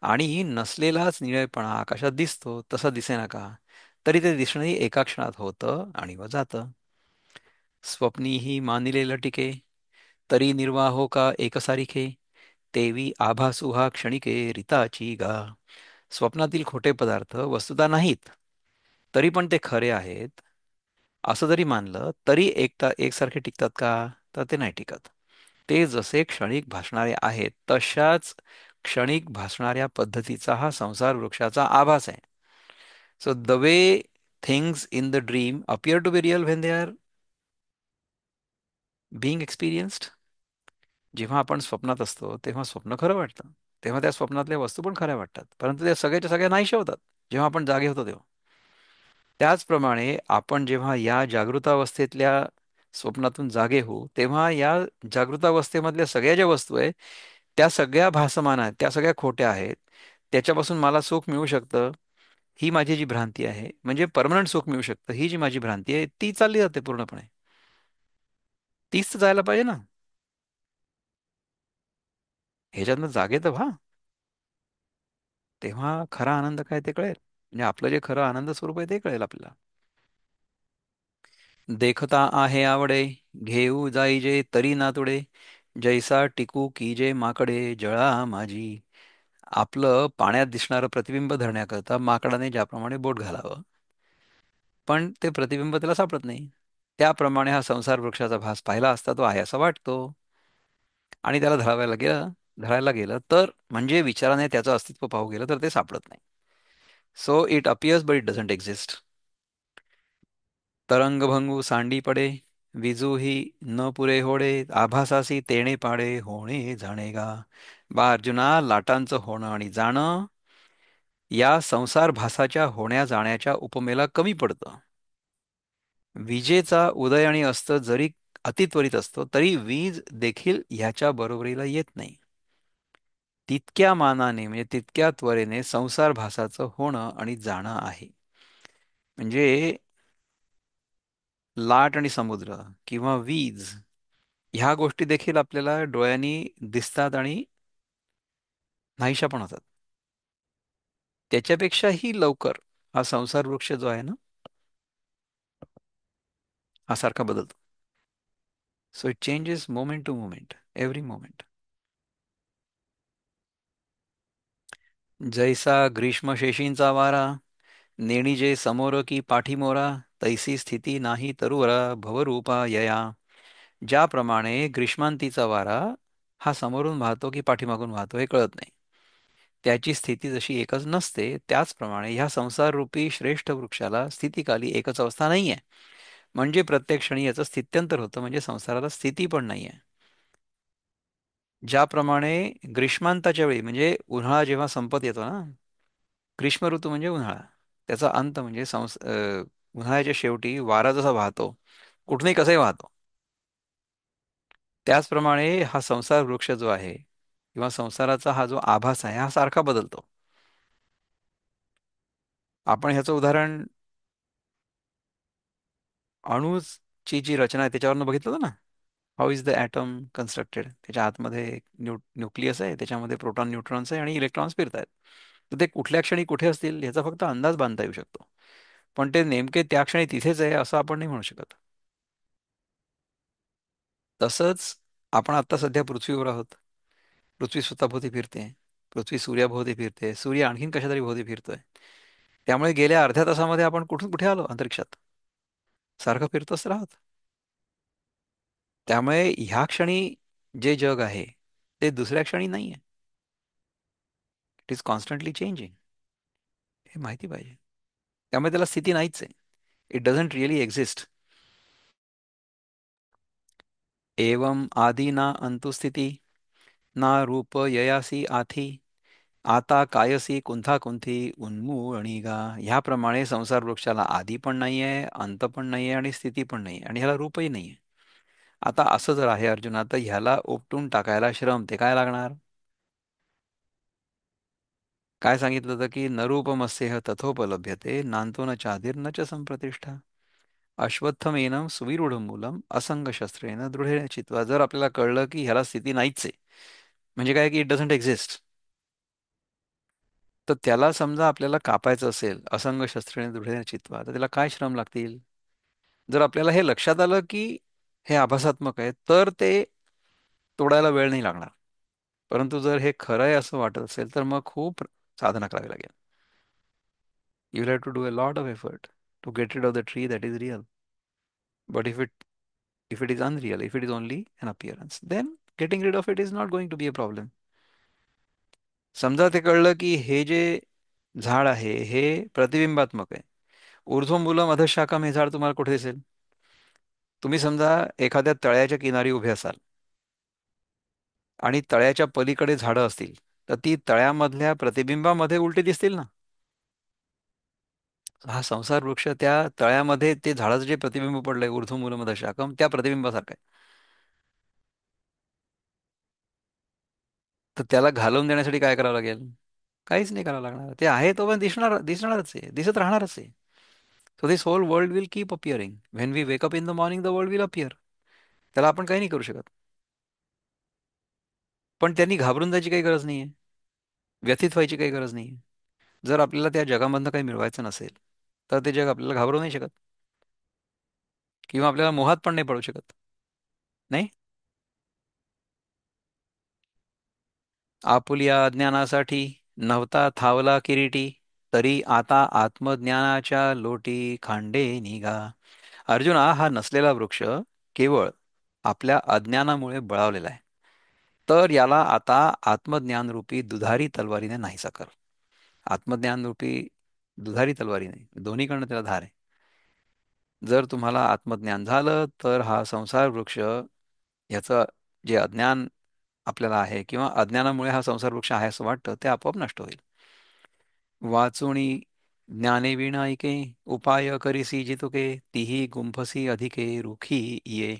आणि नसलेलाच निळेपणा आकाशात दिसतो तसा दिसेना का, तरी ते दिसणंही एका क्षणात होतं आणि व जातं. स्वप्नीही मानिले लटिके, तरी निर्वाहो का एकसारिखे, तेवी आभासु हा क्षणिके रिताची गा. स्वप्नातील खोटे पदार्थ वस्तुता नाहीत, तरी पण ते खरे आहेत असं जरी मानलं तरी एकसारखे टिकतात का? तर ते नाही टिकत. ते जसे क्षणिक भासणारे आहेत तशाच क्षणिक भासणाऱ्या पद्धतीचा हा संसार वृक्षाचा आभास आहे. So the way things in the dream appear to be real when they are being experienced. जेव्हा आपण स्वप्नात असतो तेव्हा स्वप्न खरं वाटतं, तेव्हा त्या स्वप्नातल्या वस्तू पण खऱ्या वाटतात, परंतु त्या सगळ्याच्या सगळ्या नाहीशा होतात जेव्हा आपण जागे होतो तेव्हा. त्याचप्रमाणे आपण जेव्हा या जागृतावस्थेतल्या स्वप्नातून जागे होऊ तेव्हा या जागृतावस्थेमधल्या सगळ्या ज्या वस्तू आहेत त्या सगळ्या भासमान आहेत, त्या सगळ्या खोट्या आहेत. त्याच्यापासून मला सुख मिळू शकतं ही माझी जी भ्रांती आहे, म्हणजे परमनंट सुख मिळू शकतं ही जी माझी भ्रांती आहे, ती चालली जाते पूर्णपणे. तीच तर जायला पाहिजे ना. ह्याच्यातनं जागे तर व्हा, तेव्हा खरा आनंद काय ते कळेल. म्हणजे आपलं जे खरं आनंद स्वरूप आहे ते कळेल आपल्याला. देखता आहे आवडे, घेऊ जाईजे तरी ना तुडे, जैसा टिकू कीजे माकडे जळा माझी. आपलं पाण्यात दिसणारं प्रतिबिंब धरण्याकरता माकडाने ज्याप्रमाणे बोट घालावं, पण ते प्रतिबिंब त्याला सापडत नाही. त्याप्रमाणे हा संसार वृक्षाचा भास पाहिला असता तो आहे असा वाटतो, आणि त्याला धरायला गेलं तर म्हणजे विचाराने त्याचं अस्तित्व पाहू गेलं तर ते सापडत नाही. So it appears but it doesn't exist. तरंगभंगू सांडी पडे, विजूही न पुरे होडे, आभासासी तेणे पाडे होणे जाणे गा. बा अर्जुना, लाटांचं होणं आणि जाणं या संसार भासाच्या होण्या जाण्याच्या उपमेला कमी पडतं. विजेचा उदय आणि अस्त जरी अतित्वरित असतो तरी वीज देखील ह्याच्या बरोबरीला येत नाही. तितक्या मानाने म्हणजे तितक्या त्वरेने संसार भासाचं होणं आणि जाणं आहे. म्हणजे लाट आणि समुद्र किंवा वीज ह्या गोष्टी देखील आपल्याला डोळ्यांनी दिसतात आणि नाहीशा पण होतात. त्याच्यापेक्षाही लवकर हा संसार वृक्ष जो आहे ना, हा सारखा बदलतो. So it changes moment to moment, every moment. जैसा ग्रीष्म शेशींचा वारा, नेणिजे समोर की पाठीमोरा, तैसी स्थिती नाही तरुवरा भवरूपा यया. ज्याप्रमाणे ग्रीष्मांतीचा वारा हा समोरून वाहतो की पाठीमागून वाहतो हे कळत नाही, त्याची स्थिती जशी एकच नसते, त्याचप्रमाणे ह्या संसाररूपी श्रेष्ठ वृक्षाला स्थितिकाली एकच अवस्था नाहीये. म्हणजे प्रत्येक क्षणी याचं स्थित्यंतर होतं, म्हणजे संसाराला स्थिती पण नाहीये. ज्याप्रमाणे ग्रीष्मांताच्या वेळी म्हणजे उन्हाळा जेव्हा संपत येतो ना, ग्रीष्म ऋतू म्हणजे उन्हाळा, त्याचा अंत म्हणजे उन्हाळ्याच्या शेवटी वारा जसा वाहतो, कुठूनही कसंही वाहतो, त्याचप्रमाणे हा संसार वृक्ष जो आहे किंवा संसाराचा हा जो आभास आहे हा सारखा बदलतो. आपण ह्याचं उदाहरण अणूची जी रचना आहे त्याच्यावरनं बघितलं होतं ना. How is the atom constructed. त्याच्या आतमध्ये एक न्यूक्लियस आहे, त्याच्यामध्ये प्रोटॉन न्यूट्रॉन्स आहे आणि इलेक्ट्रॉन्स फिरत आहेत. तर ते कुठल्या क्षणी कुठे असतील याचा फक्त अंदाज बांधता येऊ शकतो, पण ते नेमके त्या क्षणी तिथेच आहे असं आपण नाही म्हणू शकत. तसंच आपण आता सध्या पृथ्वीवर आहोत. पृथ्वी स्वतःभोवती फिरते, पृथ्वी सूर्याभोवती फिरते, सूर्य आणखीन कशातरी भोवती फिरतोय. त्यामुळे गेल्या अर्ध्या तासामध्ये आपण कुठून कुठे आलो अंतरिक्षात, सारखं फिरतोच राहत. त्यामुळे ह्या क्षणी जे जग आहे ते दुसऱ्या क्षणी नाही आहे. It is constantly changing. हे माहिती पाहिजे. त्यामुळे त्याला स्थिती नाहीच आहे. It doesn't really exist. एवम आदी ना अंतुस्थिती, ना रूप ययासी आथी, आता कायसी कुंथा कुंथी उन्मूळ आणि गा. ह्याप्रमाणे संसार वृक्षाला आदी पण नाहीये, अंत पण नाहीये आणि स्थिती पण नाहीये आणि ह्याला रूपही नाहीये. आता असं जर आहे अर्जुना, तर ह्याला उपटून टाकायला श्रम ते काय लागणार? काय सांगितलं होतं की नरूपमस्येह तथोपलभ्यते, नांतो न चादिर न च संप्रतिष्ठा, अश्वत्थमेनं सुविरूढ मूलम असंग शस्त्रेन दृढेन चित्वा. जर आपल्याला कळलं की ह्याला स्थिती नाहीच आहे, म्हणजे काय की इट डझंट एक्झिस्ट, तर त्याला समजा आपल्याला कापायचं असेल असंग शस्त्रेने दृढेन चित्वा, तर त्याला काय श्रम लागतील? जर आपल्याला हे लक्षात आलं की हे आभासात्मक आहे, तर ते तोडायला वेळ नाही लागणार. परंतु जर हे खरं आहे असं वाटत असेल तर मग खूप साधना करावी लागेल. You have to do a lot of effort to get rid of the tree that is real. But if it is unreal, if it is only an appearance, then getting rid of it is not going to be a problem. समजा ते कळलं की हे जे झाड आहे हे प्रतिबिंबात्मक आहे. ऊर्ध्वमूलम अधःशाखम हे झाड तुम्हाला कुठे दिसेल? तुम्ही समजा एखाद्या तळ्याच्या किनारी उभे असाल आणि तळ्याच्या पलीकडे झाडं असतील, तर ती तळ्यामधल्या प्रतिबिंबामध्ये उलटी दिसतील ना. हा संसार वृक्ष त्या तळ्यामध्ये ते झाडाचं जे प्रतिबिंब पडलंय ऊर्ध्वमूलम अधःशाखम त्या प्रतिबिंबासारखं आहे. तर त्याला घालवून देण्यासाठी काय करावं लागेल? काहीच नाही करावं लागणार. ते आहे तो पण दिसणारच आहे, दिसत राहणारच आहे. So this whole world will keep appearing. When we wake up in the morning the world will appear. त्याला आपण काही नाही करू शकत. पण त्यांनी घाबरून जायची काही गरज नाहीये. व्यथित व्हायची काही गरज नाहीये. जर आपल्याला त्या जगामधनं काही मिळवायचं नसेल, तर ते जग आपल्याला घाबरू नाही शकत किंवा आपल्याला मोहात पण नाही पडू शकत. नाही. आपुलिया अज्ञानासाठी नव्हता थावला किरीटी, तरी आता आत्मज्ञानाच्या लोटी खांडे निघा. अर्जुना, हा नसलेला वृक्ष केवळ आपल्या अज्ञानामुळे बळावलेला आहे. तर याला आता आत्मज्ञान रूपी दुधारी तलवारीने नाहीसा कर. आत्मज्ञान रूपी दुधारी तलवारीने, दोन्हीकडनं त्याला धार आहे. जर तुम्हाला आत्मज्ञान झालं तर हा संसार वृक्ष, याचं जे अज्ञान आपल्याला आहे किंवा अज्ञानामुळे हा संसार वृक्ष आहे असं वाटतं, ते आपोआप नष्ट होईल. वाचुनी ज्ञाने विनायके, उपाय करीसी जितुके, तीही गुंफसी अधिके रुखी ये.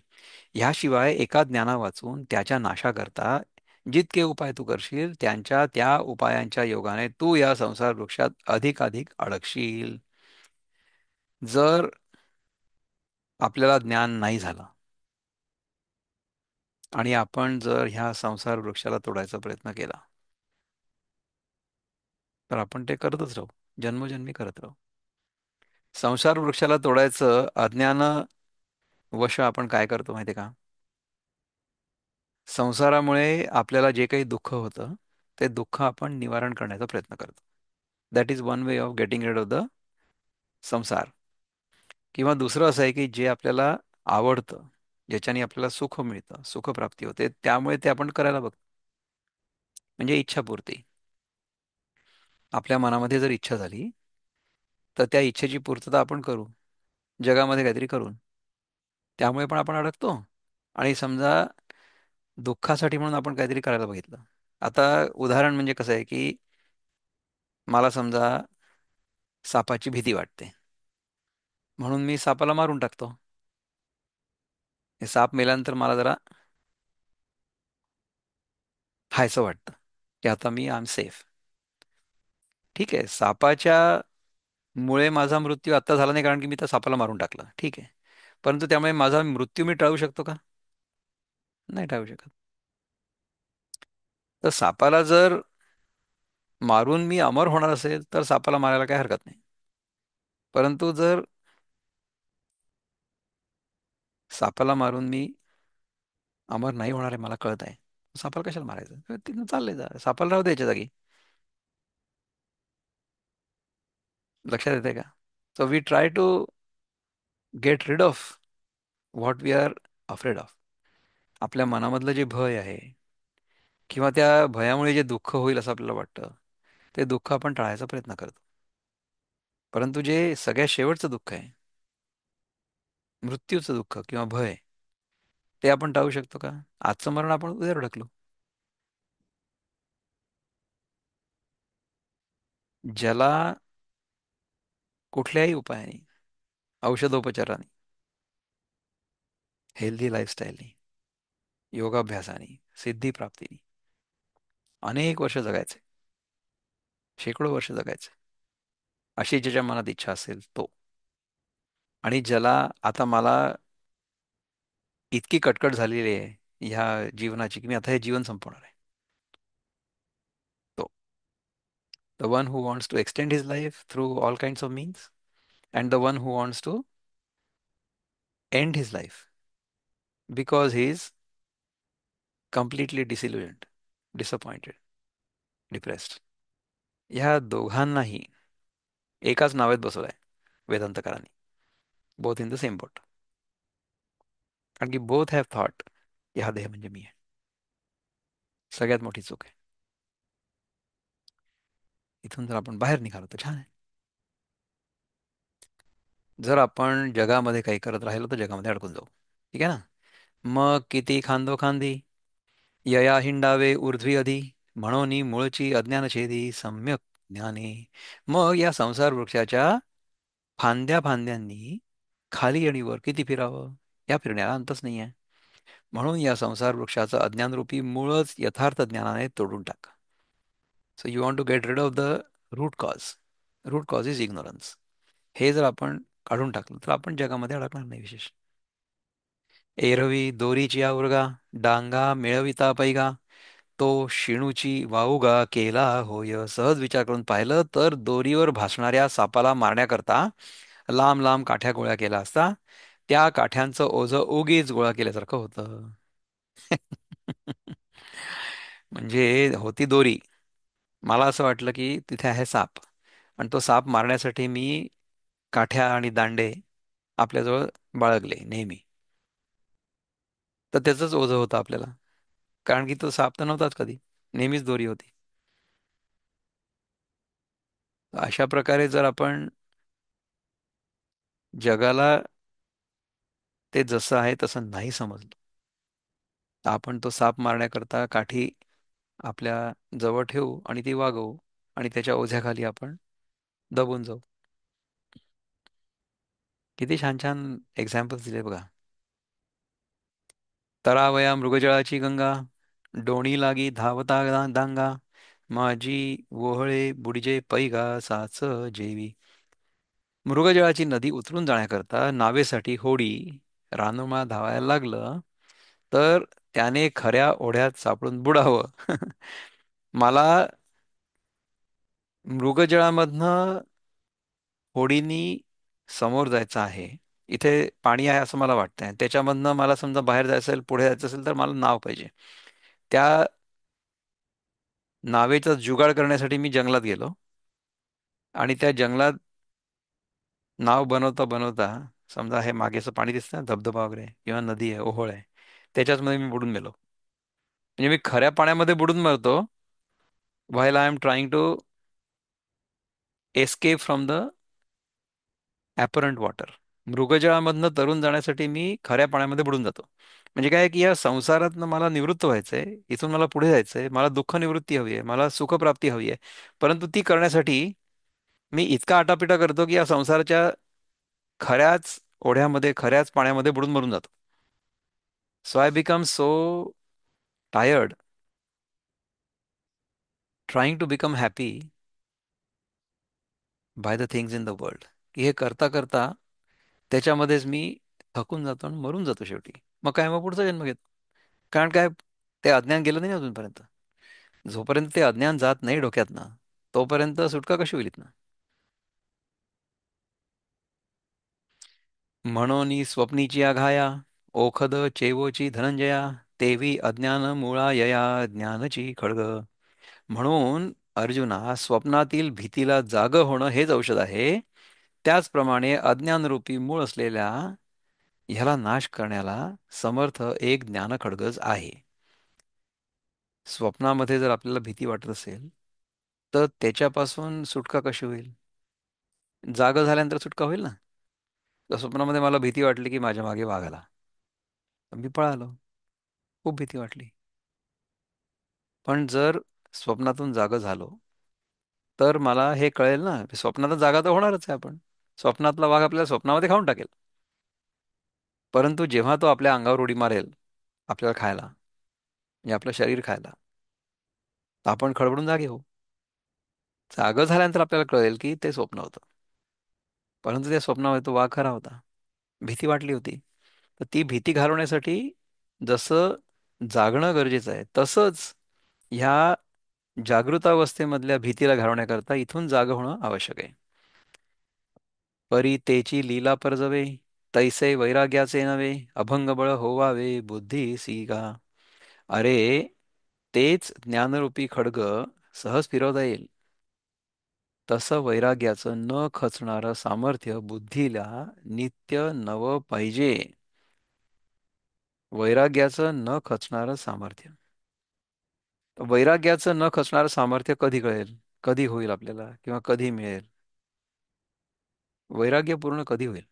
ह्याशिवाय एका ज्ञाना वाचून त्याच्या नाशाकरता जितके उपाय तू करशील, त्यांच्या त्या उपायांच्या योगाने तू या संसार वृक्षात अधिकाधिक अडकशील. जर आपल्याला ज्ञान नाही झालं आणि आपण जर ह्या संसार वृक्षाला तोडायचा प्रयत्न केला, तर आपण ते करतच राहू, जन्मोजन्मी करत राहू. संसार वृक्षाला तोडायचं अज्ञान वश आपण काय करतो माहिती आहे का? संसारामुळे आपल्याला जे काही दुःख होतं, ते दुःख आपण निवारण करण्याचा प्रयत्न करतो. That is one way of getting rid of the संसार. किंवा दुसरं असं आहे की जे आपल्याला आवडतं, ज्याच्याने आपल्याला सुख मिळतं, सुखप्राप्ती होते, त्यामुळे ते आपण करायला बघतो. म्हणजे इच्छापूर्ती. आपल्या मनामध्ये जर इच्छा झाली, तर त्या इच्छेची पूर्तता आपण करू, जगामध्ये काहीतरी करून. त्यामुळे पण आपण अडकतो. आणि समजा दुःखासाठी म्हणून आपण काहीतरी करायला बघितलं. आता उदाहरण म्हणजे कसं आहे की मला समजा सापाची भीती वाटते, म्हणून मी सापाला मारून टाकतो. हे साप मेल्यानंतर मला जरा हायसं वाटतं की आता मी आय एम सेफ. ठीक आहे, सापाच्या मुळे माझा मृत्यू आत्ता झाला नाही कारण की मी त्या सापाला मारून टाकलं, ठीक आहे. परंतु त्यामुळे माझा मृत्यू मी टाळू शकतो का? नाही टाळू शकत. तर सापाला जर मारून मी अमर होणार असेल तर सापाला मारायला काही हरकत नाही. परंतु जर सापाला मारून मी अमर नाही होणार आहे मला कळत आहे, सापाला कशाला मारायचं? तिथून चालले जा, सापाला राहू द्यायच्या जागी. लक्षात येते का? So we try to get rid of what we are afraid of. आपल्या मनामधलं जे भय आहे किंवा त्या भयामुळे जे दुःख होईल असं आपल्याला वाटतं, ते दुःख आपण टाळायचा प्रयत्न करतो. परंतु जे सगळ्यात शेवटचं दुःख आहे, मृत्यूचं दुःख किंवा भय, ते आपण टाळू शकतो का? आजचं मरण आपण उद्या ढकलू. ज्याला कुठल्याही उपायाने, औषधोपचाराने, हेल्दी लाईफस्टाईलने, योगाभ्यासाने, सिद्धिप्राप्तीने अनेक वर्ष जगायचे, शेकडो वर्ष जगायचे, अशी ज्याच्या मनात इच्छा असेल तो. आणि ज्याला आता मला इतकी कटकट झालेली आहे ह्या जीवनाची की मी आता हे जीवन संपवणार आहे, तो. The one who wants to extend his life through all kinds of means, and the one who wants to end his life because he is completely disillusioned, disappointed, depressed. ह्या दोघांनाही एकाच नावेत बसवलंय वेदांतकारांनी, both in the same boat. कारण की both have thought की हा देह म्हणजे मी आहे. सगळ्यात मोठी चूक आहे. इथून जर आपण बाहेर निघालो तर छान आहे. जर आपण जगामध्ये काही करत राहिलो तर जगामध्ये अडकून जाऊ. ठीक आहे ना. मग किती खांदो खांदी, यया हिंडावे ऊर्ध्वी अधि, म्हणून मूळची अज्ञानछेदी सम्यक ज्ञाने. मग या संसार वृक्षाच्या फांद्या फांद्यांनी खाली आणि वर किती फिरावं, या फिरण्याला अंतच नाही आहे. म्हणून या संसार वृक्षाचं अज्ञानरूपी मूळच यथार्थ ज्ञानाने तोडून टाक. So you want to get rid of the root cause. Root cause is ignorance. हे जर आपण काढून टाकलं तर आपण जगामध्ये अडकणार नाही विशेष. एरवी दोरीची आवृगा, डांगा मिळविता पैगा, तो शिणूची वाऊगा केला होय. सहज विचार करून पाहिलं तर दोरीवर भासणाऱ्या सापाला मारण्याकरता लांब लांब काठ्या गोळा केला असता, त्या काठ्यांचं ओझं उगीच गोळा केल्यासारखं होतं. म्हणजे होती दोरी. मला असं वाटलं की तिथे आहे साप, आणि तो साप मारण्यासाठी मी काठ्या आणि दांडे आपल्याजवळ बाळगले नेहमी. तर त्याचंच ओझं होतं आपल्याला. कारण की तो साप तर नव्हताच कधी, नेहमीच दोरी होती. अशा प्रकारे जर आपण जगाला ते जसं आहे तसं नाही समजलं, तर आपण तो साप मारण्याकरता काठी आपल्या जवळ ठेवू आणि ती वागवू, आणि त्याच्या ओझ्याखाली आपण दबून जाऊ. किती छान छान एक्झाम्पल्स दिले बघा. तरावया मृगजळाची गंगा, डोणी लागी धावता दांगा, माझी वोहळे बुडिजे पैगा साच जेवी. मृगजळाची नदी उतरून जाण्याकरता नावेसाठी होडी रानुमा धावायला लागलं, तर त्याने खऱ्या ओढ्यात सापडून बुडावं. मला मृगजळामधनं होडीनी समोर जायचं आहे. इथे पाणी आहे असं मला वाटतंय, त्याच्यामधनं मला समजा बाहेर जायचं असेल, पुढे जायचं असेल, तर मला नाव पाहिजे. त्या नावेचा जुगाड करण्यासाठी मी जंगलात गेलो, आणि त्या जंगलात नाव बनवता बनवता, समजा हे मागेचं पाणी दिसतं ना, धबधबा वगैरे किंवा नदी आहे, ओहोळ आहे, त्याच्याच मध्ये मी बुडून मेलो. म्हणजे मी खऱ्या पाण्यामध्ये बुडून मरतो, while I am trying to escape from the apparent water. मृगजळामधनं तरून जाण्यासाठी मी खऱ्या पाण्यामध्ये बुडून जातो. म्हणजे काय की या संसारातनं मला निवृत्त व्हायचंय, इथून मला पुढे जायचंय, मला दुःख निवृत्ती हवी आहे, मला सुखप्राप्ती हवी आहे. परंतु ती करण्यासाठी मी इतका आटापिटा करतो की या संसाराच्या खऱ्याच ओढ्यामध्ये, खऱ्याच पाण्यामध्ये बुडून मरून जातो. So I become so tired trying to become happy by the things in the world, की हे करता करता त्याच्यामध्येच मी थकून जातो आणि मरून जातो शेवटी. मग काय, मग पुढचा जन्म घेतो. कारण काय, ते अज्ञान गेलं नाही अजूनपर्यंत. जोपर्यंत ते अज्ञान जात नाही डोक्यात ना, तोपर्यंत सुटका कशी होईल ना. म्हणून स्वप्नीची आघाया, ओखद चेवोची धनंजया, तेवी अज्ञान मुळा यया ज्ञानची खळग. म्हणून अर्जुना, स्वप्नातील भीतीला जाग होणं हेच औषध आहे. त्याचप्रमाणे अज्ञानरूपी मूळ असलेल्या ह्याला नाश करण्याला समर्थ एक ज्ञान खडगच आहे. स्वप्नामध्ये जर आपल्याला भीती वाटत असेल, तर त्याच्यापासून सुटका कशी होईल? जाग झाल्यानंतर सुटका होईल ना. तर स्वप्नामध्ये मला भीती वाटली की माझ्या मागे वाघ आला, तर मी पळालो, खूप भीती वाटली. पण जर स्वप्नातून जाग झालो, तर मला हे कळेल ना, स्वप्नात जागा तर होणारच आहे आपण. स्वप्नातला वाघ आपल्याला स्वप्नामध्ये खाऊन टाकेल. परंतु जेव्हा तो आपल्या अंगावर उडी मारेल आपल्याला खायला, म्हणजे आपलं शरीर खायला, तर आपण खडबडून जागे होऊ. जागं झाल्यानंतर आपल्याला कळेल की ते स्वप्न होतं. परंतु त्या स्वप्नामध्ये तो वाघ खरा होता. भीती वाटली होती. तर ती भीती घालवण्यासाठी जसं जागणं गरजेचं आहे, तसंच ह्या जागृतावस्थेमधल्या भीतीला घालवण्याकरता इथून जाग होणं आवश्यक आहे. परी तेची लीला परजवे, तैसे वैराग्याचे नवे अभंग बळ होवावे बुद्धीसी गा. अरे तेच ज्ञानरूपी खड्ग सहज फिरवता येईल, तसं वैराग्याचं न खचणारं सामर्थ्य बुद्धीला नित्य नवं पाहिजे. वैराग्याचं न खचणारं सामर्थ्य. वैराग्याचं न खचणारं सामर्थ्य कधी कळेल, कधी होईल आपल्याला, किंवा कधी मिळेल? वैराग्यपूर्ण कधी होईल?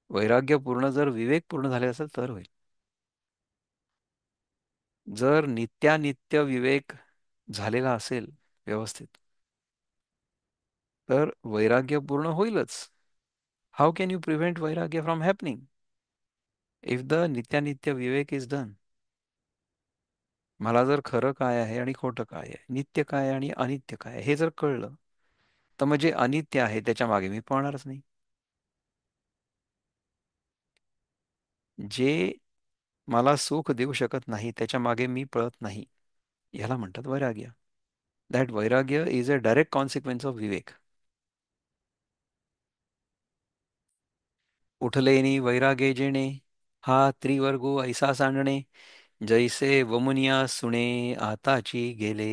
वैराग्यपूर्ण जर विवेकपूर्ण झाले असेल तर होईल. जर नित्यानित्य विवेक झालेला असेल व्यवस्थित, तर वैराग्य पूर्ण होईलच. How can you prevent vairagya from happening if the nityanitya viveka is done? मला जर खरं काय आहे आणि खोटं काय आहे, नित्य काय आहे आणि अनित्य काय आहे, हे जर कळलं, तर मग जे अनित्य आहे त्याच्या मागे मी पळणारच नाही. जे मला सुख देऊ शकत नाही त्याच्या मागे मी पळत नाही. याला म्हणतात वैराग्य. That vairagya is a direct consequence of viveka. उठलेनी वैरागे जेणे, हा त्रिवर्गो ऐसा सांडणे, जैसे वमुनिया सुणे आताची गेले.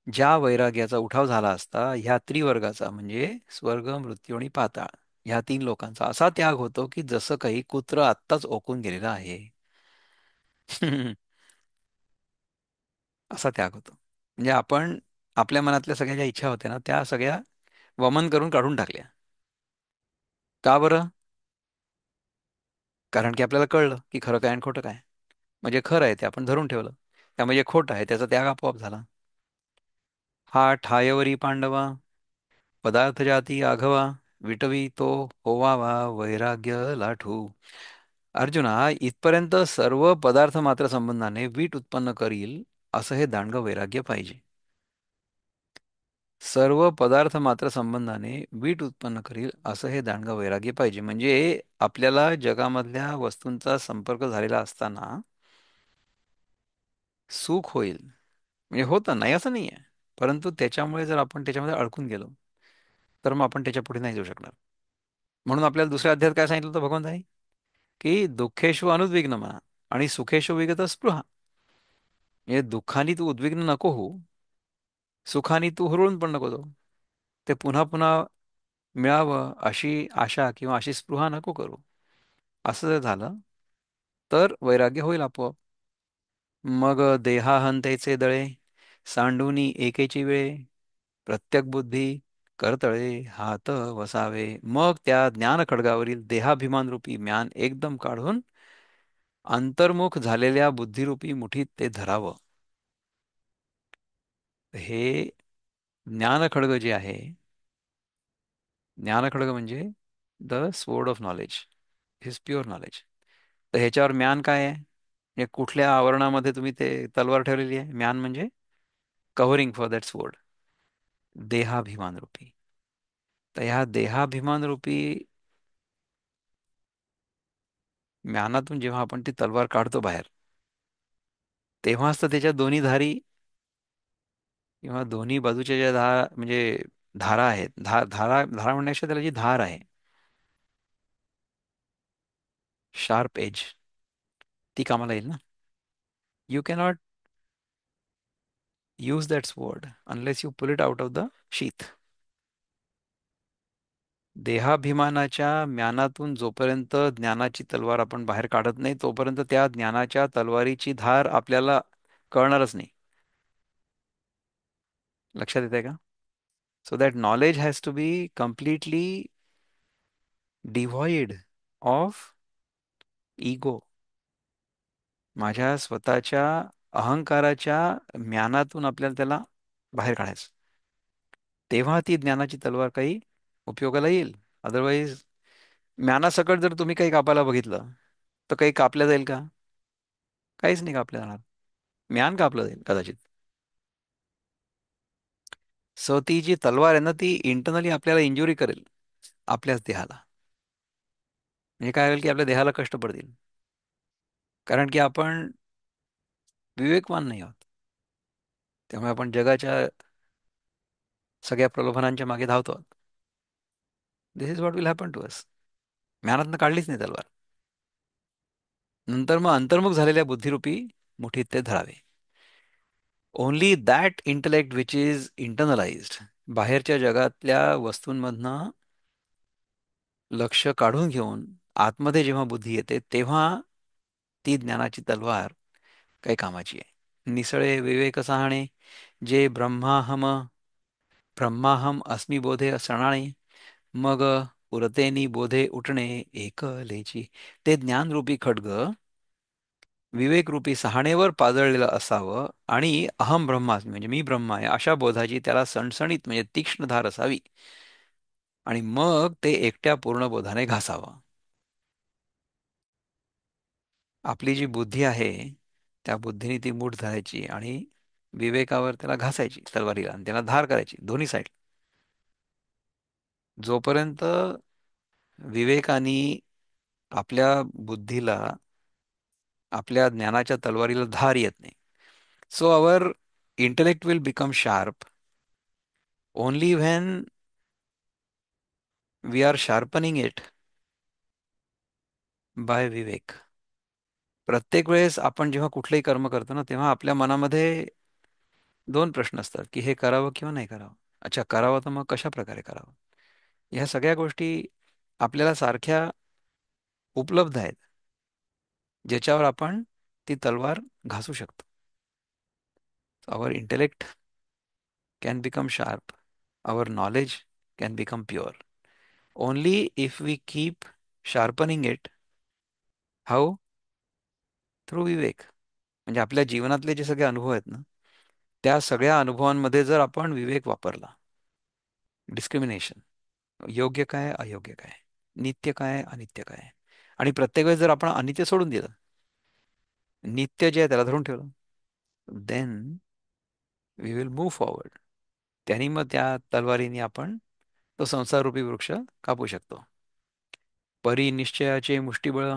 ज्या वैराग्याचा उठाव झाला असता, ह्या त्रिवर्गाचा म्हणजे स्वर्ग, मृत्यू आणि पाताळ, ह्या तीन लोकांचा असा त्याग होतो की जसं काही कुत्र आत्ताच ओकून गेलेला आहे. असा त्याग होतो. म्हणजे आपण आपल्या मनातल्या सगळ्या ज्या इच्छा होत्या ना, त्या सगळ्या वमन करून काढून टाकल्या. का बरं? कारण की आपल्याला कळलं की खरं काय आणि खोटं काय. म्हणजे खरं आहे ते आपण धरून ठेवलं, त्यामुळे खोटं आहे त्याचा त्याग आपोआप झाला. हा ठायवरी पांडवा, पदार्थ जाती आघवा, विटवी तो होवावा वैराग्य लाठू. अर्जुना, इथपर्यंत सर्व पदार्थ मात्र संबंधाने वीट उत्पन्न करील असं हे दांडगं वैराग्य पाहिजे. सर्व पदार्थ मात्र संबंधाने वीट उत्पन्न करील असं हे दांडगं वैराग्य पाहिजे. म्हणजे आपल्याला जगामधल्या वस्तूंचा संपर्क झालेला असताना सुख होईल. म्हणजे होतं, नाही असं नाही आहे, परंतु त्याच्यामुळे जर आपण त्याच्यामध्ये अडकून गेलो, तर मग आपण त्याच्या पुढे नाही जाऊ शकणार. म्हणून आपल्याला दुसऱ्या अध्यायात काय सांगितलं होतं भगवंतानी? की दुःखेषु अनुद्विग्न म्हणा आणि सुखेषु विगत स्पृहा. म्हणजे दुःखाने तू उद्विग्न नको हो, सुखाने तू हुरळून पण नको जाऊ. ते पुन्हा पुन्हा मिळावं अशी आशा किंवा अशी स्पृहा नको करू. असं जर झालं तर वैराग्य होईल आपोआप. मग देहाहंतेचे दळे, सांडूनी एकेची वेळे, प्रत्यक बुद्धी करतळे हात वसावे. मग त्या ज्ञान खड्गावरील देहाभिमान रूपी म्यान एकदम काढून अंतर्मुख झालेल्या बुद्धिरूपी मुठीत ते धरावं. हे ज्ञानखड्ग जे आहे, ज्ञानखड्ग म्हणजे the sword of knowledge, is pure knowledge. तर ह्याच्यावर म्यान काय आहे? म्हणजे कुठल्या आवरणामध्ये तुम्ही ते तलवार ठेवलेली आहे? म्यान म्हणजे कव्हरिंग फॉर दॅट स्वोर्ड, देहाभिमान रूपी. तर ह्या देहाभिमान रूपी म्यानातून जेव्हा आपण ती तलवार काढतो बाहेर, तेव्हाच तर त्याच्या दोन्ही धारी किंवा दोन्ही बाजूच्या ज्या म्हणजे धारा आहेत, धारा धारा म्हणण्यापेक्षा त्याला जी धार आहे, शार्प एज, ती कामाला येईल ना. You cannot use that sword unless you pull it out of the sheath. देहाभिमानाच्या म्यानातून जोपर्यंत ज्ञानाची तलवार आपण बाहेर काढत नाही, तोपर्यंत त्या ज्ञानाच्या तलवारीची धार आपल्याला कळणारच नाही. लक्षात येत आहे का? So that knowledge has to be completely devoid of ego. माझ्या स्वतःच्या अहंकाराच्या म्यानातून आपल्याला त्याला बाहेर काढायचं, तेव्हा ती ज्ञानाची तलवार काही उपयोगाला येईल. अदरवाईज म्यानासकट जर तुम्ही काही कापायला बघितलं, तर काही कापल्या जाईल का? काहीच नाही कापल्या जाणार. म्यान कापलं जाईल कदाचित. सो ती जी तलवार आहे ना, ती इंटरनली आपल्याला इंजुरी करेल, आपल्याच देहाला. म्हणजे काय होईल की आपल्या देहाला कष्ट पडतील, कारण की आपण विवेकवान नाही आहोत. त्यामुळे आपण जगाच्या सगळ्या प्रलोभनांच्या मागे धावतो. This is what will happen to us. ज्ञानातनं काढलीच नाही तलवार. नंतर मग अंतर्मुख झालेल्या बुद्धिरूपी मुठीत ते धरावे. Only that intellect which is internalised, बाहेरच्या जगातल्या वस्तूंमधनं लक्ष काढून घेऊन आतमध्ये जेव्हा बुद्धी येते तेव्हा ती ज्ञानाची तलवार काही कामाची आहे. निसळे विवेक सहाणे, जे ब्रह्माहम अस्मी बोधे सणाणे, मग उरतेनी बोधे उठणे एकलेची. ते ज्ञानरूपी खड्ग विवेकरूपी सहाणेवर पाजळलेलं असावं आणि अहम ब्रह्मास्मी म्हणजे मी ब्रह्मा आहे अशा बोधाची त्याला सणसणीत म्हणजे तीक्ष्ण धार असावी, आणि मग ते एकट्या पूर्ण बोधाने घासावं. आपली जी बुद्धी आहे त्या बुद्धीने ती मूठ धरायची आणि विवेकावर त्याला घासायची तलवारीला, आणि त्याला धार करायची दोन्ही साईड. जोपर्यंत विवेकाने आपल्या बुद्धीला आपल्या ज्ञानाच्या तलवारीला धार येत नाही. So our intellect will become sharp only when we are sharpening it by vivek. प्रत्येक वेळेस आपण जेव्हा कुठलंही कर्म करतो ना तेव्हा आपल्या मनामध्ये दोन प्रश्न असतात की हे करावं किंवा नाही करावं. अच्छा, करावं तर मग कशा प्रकारे करावं. ह्या सगळ्या गोष्टी आपल्याला सारख्या उपलब्ध आहेत ज्याच्यावर आपण ती तलवार घासू शकतो. Our intellect can become sharp, our knowledge can become pure only if we keep sharpening it. How? Through vivek. म्हणजे आपल्या जीवनातले जे सगळे अनुभव आहेत ना त्या सगळ्या अनुभवांमध्ये जर आपण विवेक वापरला, डिस्क्रिमिनेशन, योग्य काय अयोग्य काय, नित्य काय अनित्य काय, आणि प्रत्येक वेळेस जर आपण अनित्य सोडून दिलं, नित्य जे आहे त्याला धरून ठेवलं, then we will move forward. त्यांनी मग त्या तलवारीने आपण तो संसाररूपी वृक्ष कापू शकतो. परी निश्चयाचे मुष्टिबळ,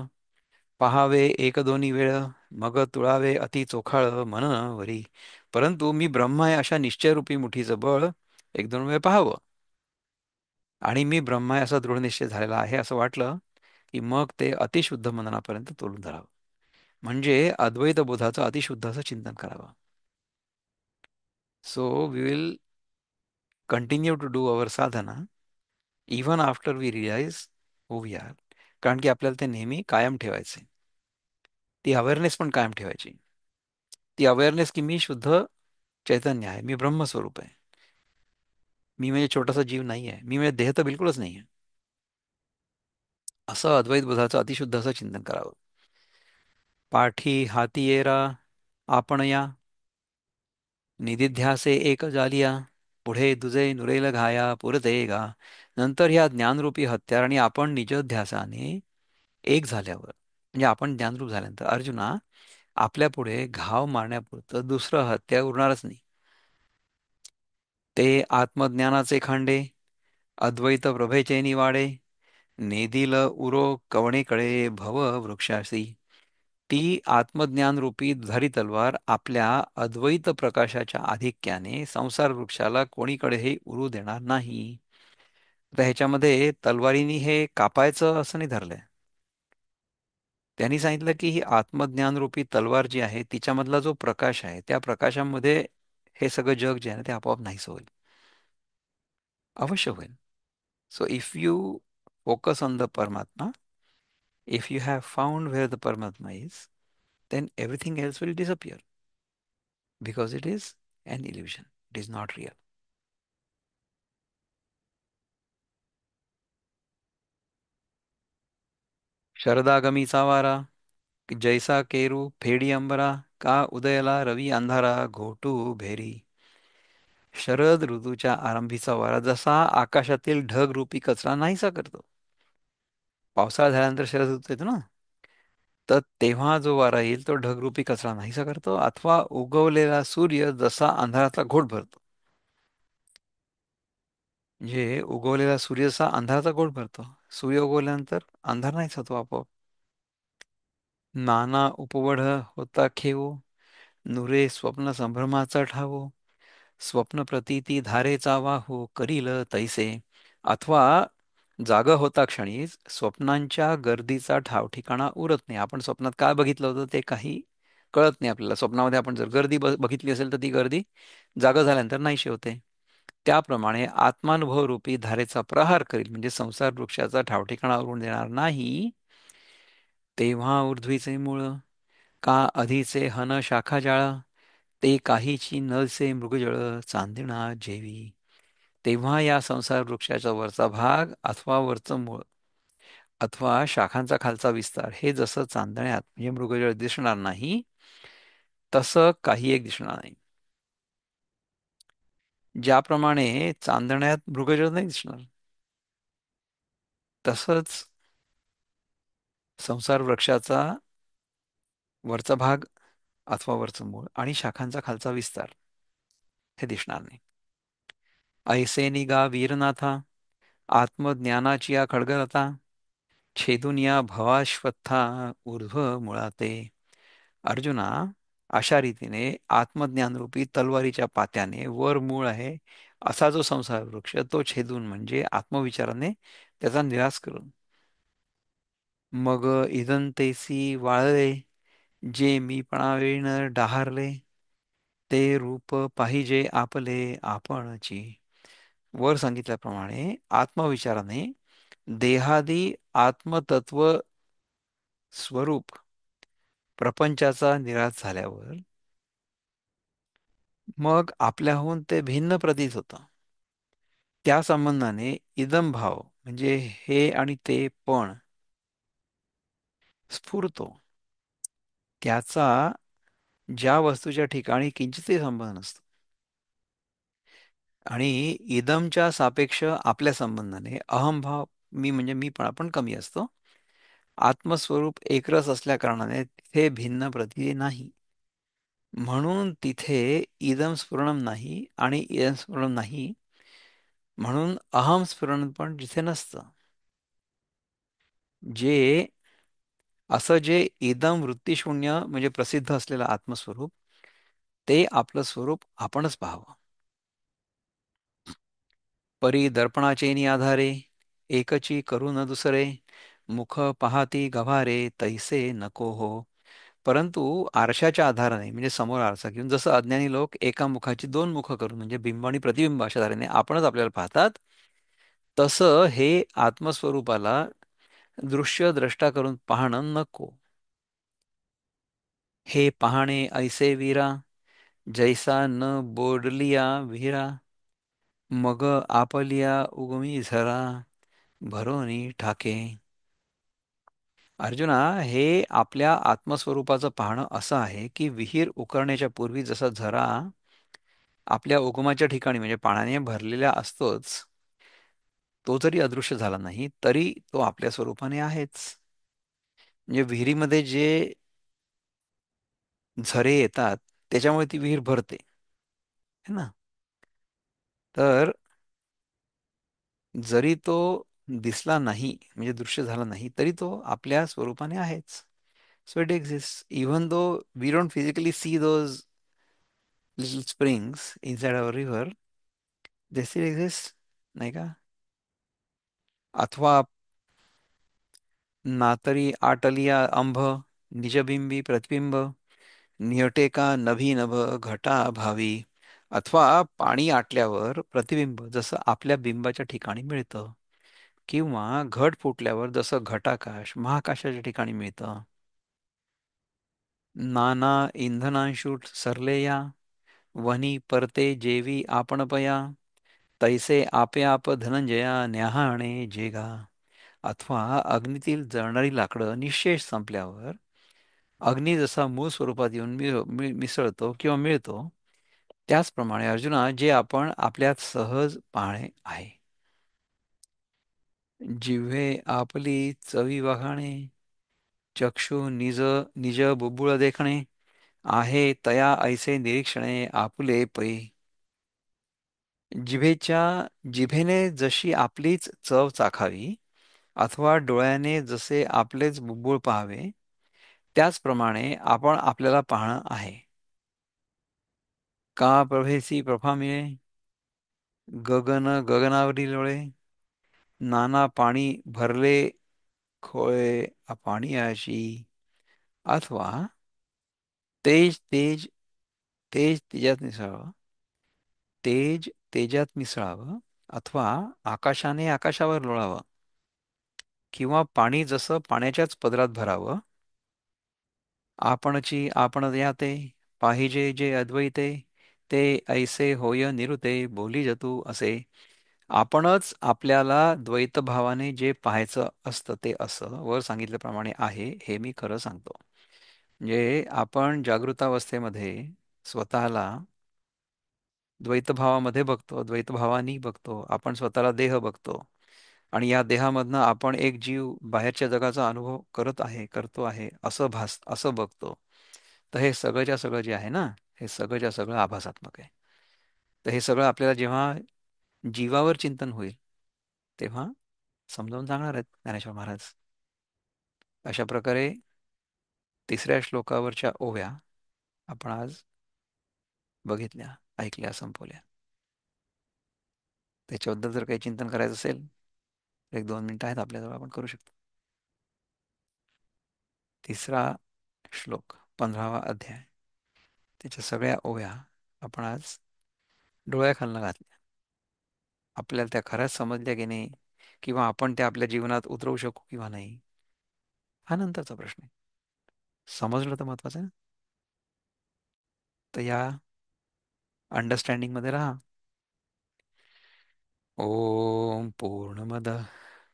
पहावे एक दोन्ही वेळ, मग तुळावे अति चोखाळ मन वरी. परंतु मी ब्रह्म आहे अशा निश्चयरूपी मुठीचं बळ एक दोन वेळ पाहावं, आणि मी ब्रह्म आहे असा दृढ निश्चय झालेला आहे असं वाटलं की मग ते अतिशुद्ध मननापर्यंत तोलून धरावं. म्हणजे अद्वैत बोधाचं अतिशुद्ध असं चिंतन करावं. So we will continue to do our sadhana even after we realise who we are. कारण की आपल्याला ते नेहमी कायम ठेवायचे, ती अवेअरनेस पण कायम ठेवायची. ती अवेअरनेस की मी शुद्ध चैतन्य आहे, मी ब्रह्मस्वरूप आहे, मी म्हणजे छोटासा जीव नाही आहे, मी म्हणजे देह तर बिलकुलच नाही आहे, असं अद्वैत बोधाचं अतिशुद्ध असं चिंतन करावं. पाठी हाती येरा आपण या, निदिध्यासे एक जालिया, पुढे दुजे नुरेल घाया पुरते गा. नंतर ह्या ज्ञानरूपी हत्याराने आपण निजध्यासाने एक झाल्यावर, म्हणजे आपण ज्ञानरूप झाल्यानंतर अर्जुना आपल्या पुढे घाव मारण्यापुरतं दुसरं हत्यार उरणारच नाही. ते आत्मज्ञानाचे खांडे अद्वैत प्रभेचे निवाडे, नेदिल उरो कवणेकडे भव वृक्षासी. ती आत्मज्ञान रूपी दुधारी तलवार आपल्या अद्वैत प्रकाशाच्या आधिक्याने संसार वृक्षाला कोणीकडेही उरू देणार नाही. आता ह्याच्यामध्ये तलवारीनी हे कापायचं असं नाही धरलंय. त्यांनी सांगितलं की ही आत्मज्ञान रूपी तलवार जी आहे तिच्यामधला जो प्रकाश आहे त्या प्रकाशामध्ये हे सगळं जग जे आहे ना ते आपोआप नाहीसं होईल, अवश्य होईल. So if you focus on the Paramatma, if you have found where the Paramatma is, then everything else will disappear because it is an illusion. It is not real. शरदागमीचा वारा जैसा केरू फेडी अंबरा, का उदयला रवी अंधारा घोटू भेरी. शरद ऋतूच्या आरंभीचा वारा जसा आकाशातील ढग रूपी कचरा नाहीसा करतो, पावसाळा झाल्यानंतर शरद ऋतू येतो ना, तर तेव्हा जो वारा येईल तो ढगरूपी कचरा नाहीसा करतो, अथवा उगवलेला सूर्य जसा अंधारातला घोट भरतो. म्हणजे उगवलेला सूर्य जसा अंधाराचा घोट भरतो, सूर्य उगवल्यानंतर अंधार नाहीच होतो आपोआप. नाना उपवढ होता खेळू, नुरे स्वप्न संभ्रमाचा ठावो, स्वप्न प्रतीती धारेचा वाहू करील तैसे. अथवा जाग होता क्षणीच स्वप्नांच्या गर्दीचा ठावठिकाणा उरत नाही. आपण स्वप्नात काय बघितलं होतं ते काही कळत नाही आपल्याला. स्वप्नामध्ये आपण जर गर्दी बघितली असेल तर ती गर्दी जाग झाल्यानंतर नाहीशी होते. त्याप्रमाणे आत्मानुभव रूपी धारेचा प्रहार करील म्हणजे संसार वृक्षाचा ठावठिकाणा उरून देणार नाही, तेव्हा ऊर्ध्वीचे मूळ का अधिचे हन शाखा जाळ, ते काहीची नसे मृगजळ चांदणा जेवी. तेव्हा या संसार वृक्षाचा वरचा भाग अथवा वरचं मूळ अथवा शाखांचा खालचा विस्तार हे जसं चांदण्यात म्हणजे मृगजळ दिसणार नाही, तसं काही एक दिसणार नाही. ज्याप्रमाणे चांदण्यात मृगजळ नाही दिसणार, तसंच संसार वृक्षाचा वरचा भाग अथवा वरचं मूळ आणि शाखांचा खालचा विस्तार हे दिसणार नाही. ऐसे निगा वीरनाथा आत्मज्ञानाची या खडगरता, छेदून या भवाश्वत्था ऊर्ध्व मुळाते. अर्जुना, अशा रीतीने आत्मज्ञानरूपी तलवारीच्या पात्याने वर मूळ आहे असा जो संसार वृक्ष तो छेदून म्हणजे आत्मविचाराने त्याचा निराश करून मग इदंतेसी वाळले, जे मीपणावेन डहारले, ते रूप पाहिजे आपले आपणची. वर सांगितल्याप्रमाणे आत्मविचाराने देहादी आत्मतत्व स्वरूप प्रपंचाचा निराश झाल्यावर मग आपल्याहून ते भिन्न प्रतीत होतं. त्या संबंधाने इदम भाव म्हणजे हे आणि ते पण स्फुरतो. त्याचा ज्या वस्तूच्या ठिकाणी किंचितही संबंध नसतो आणि इदमच्या सापेक्ष आपल्या संबंधाने अहमभाव मी म्हणजे मीपणा पण कमी असतो. आत्मस्वरूप एकरस असल्या कारणाने तिथे भिन्न प्रती नाही. म्हणून तिथे इदम स्फुरणम नाही आणि इदम स्फुरणम नाही म्हणून अहम स्फुरण पण जिथे नसतं. जे असं जे इदम वृत्तीशून्य म्हणजे प्रसिद्ध असलेलं आत्मस्वरूप ते आपलं स्वरूप आपणच पाहावं. परी दर्पणाचेनी आधारे एकची करू न दुसरे, मुख पाहाती गव्हारे तैसे नको हो. परंतु आरशाच्या आधाराने म्हणजे समोर आरसा घेऊन जसं अज्ञानी लोक एका मुखाची दोन मुख करून म्हणजे बिंब आणि प्रतिबिंब अशा तऱ्हेने आपणच आपल्याला पाहतात, तसं हे आत्मस्वरूपाला दृश्य द्रष्टा करून पाहणं नको. हे पाहणे ऐसे वीरा, जैसा न बोडलिया विहिरा, मग आपलिया उगमी झरा, भरोनी ठाके. अर्जुना, हे आपल्या आत्मस्वरूपाचं पाहणं असं आहे की विहीर उकरण्याच्या पूर्वी जसा झरा आपल्या उगमाच्या ठिकाणी म्हणजे पाण्याने भरलेला असतोच, तो जरी अदृश्य झाला नाही तरी तो आपल्या स्वरूपाने आहेच. म्हणजे विहिरीमध्ये जे झरे येतात त्याच्यामुळे ती विहीर भरते, है ना. तर जरी तो दिसला नाही म्हणजे दृश्य झाला नाही तरी तो आपल्या स्वरूपाने आहेच. So it exist even though we don't physically see those little springs inside our river, they still exist, नाही का. अथवा नातरी आटलिया अंभ, निजबिंबी प्रतिबिंब, निहटे का नभी नभ घटा भावी. अथवा पाणी आटल्यावर प्रतिबिंब जसं आपल्या बिंबाच्या ठिकाणी मिळतं किंवा घट फुटल्यावर जसं घटाकाश महाकाशाच्या ठिकाणी मिळतं. नाना इंधनांशूट सरले या, वनी परते जेवी आपणपया, तैसे आपे आप धनंजया न्याहाणे जेगा. अथवा अग्नीतील जळणारी लाकडं निःशेष संपल्यावर अग्नी जसा मूळ स्वरूपात येऊन मिसळतो किंवा मिळतो, त्याचप्रमाणे अर्जुना जे आपण आपल्यात सहज पाहणे आहे. जिव्हे आपली चवी वाखाणे, चक्षु निज निज बुब्बुळ देखणे, आहे तया ऐसे निरीक्षणे आपुले पै. जिभेच्या जिभेने जशी आपलीच चव चाखावी अथवा डोळ्याने जसे आपलेच बुब्बुळ पाहावे, त्याचप्रमाणे आपण आपल्याला पाहणं आहे. का प्रभेसी प्रभा मिळे, गगन गगनावरी लोळे, नाना पाणी भरले खोळे पाणी अशी, अथवा तेज तेज तेज तेजात मिसळावं, तेज तेजात मिसळावं, अथवा आकाशाने आकाशावर लोळावं, किंवा पाणी जसं पाण्याच्याच पदरात भरावं. आपणची आपण याते, पाहिजे जे अद्वैते, ते ऐसे होय निरुते, बोली जतू असे. आपणच आपल्याला द्वैतभावाने जे पाहायचं असतं ते असं वर सांगितल्याप्रमाणे आहे हे मी खरं सांगतो. म्हणजे आपण जागृतावस्थेमध्ये स्वतःला द्वैतभावामध्ये बघतो, द्वैतभावानी बघतो, आपण स्वतःला देह बघतो, आणि या देहामधनं आपण एक जीव बाहेरच्या जगाचा अनुभव करतो आहे असं बघतो. तर हे सगळंच्या सगळं जे आहे ना, हे सगळंच्या सगळं आभासात्मक आहे. तर हे सगळं आपल्याला जेव्हा जीवावर चिंतन होईल तेव्हा समजावून सांगणार आहेत ज्ञानेश्वर महाराज. अशा प्रकारे तिसऱ्या श्लोकावरच्या ओव्या आपण आज बघितल्या, ऐकल्या, संपवल्या. त्याच्याबद्दल जर काही चिंतन करायचं असेल, 1-2 मिनिटं आहेत आपल्याजवळ, आपण करू शकतो. तिसरा श्लोक, 15वा अध्याय, त्याच्या सगळ्या ओव्या आपण आज डोळ्याखालनं घातल्या. आपल्याला त्या खऱ्याच समजल्या की नाही, किंवा आपण त्या आपल्या जीवनात उतरवू शकू किंवा नाही, हा नंतरचा प्रश्न आहे. समजलं तर महत्वाचं आहे ना. तर या अंडरस्टँडिंग मध्ये राहा. ओम पूर्णमद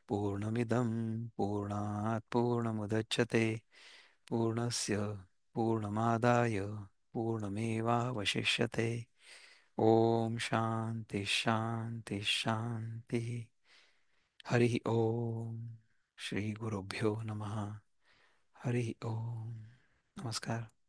पूर्णमिदं पूर्णात् पूर्णमुदच्यते पूर्णस्य पूर्णमादाय पूर्णमेवावशिष्यते. ओम शांती शांती शांती. हरि ओम. श्री गुरुभ्यो नमः. हरि ओम. नमस्कार.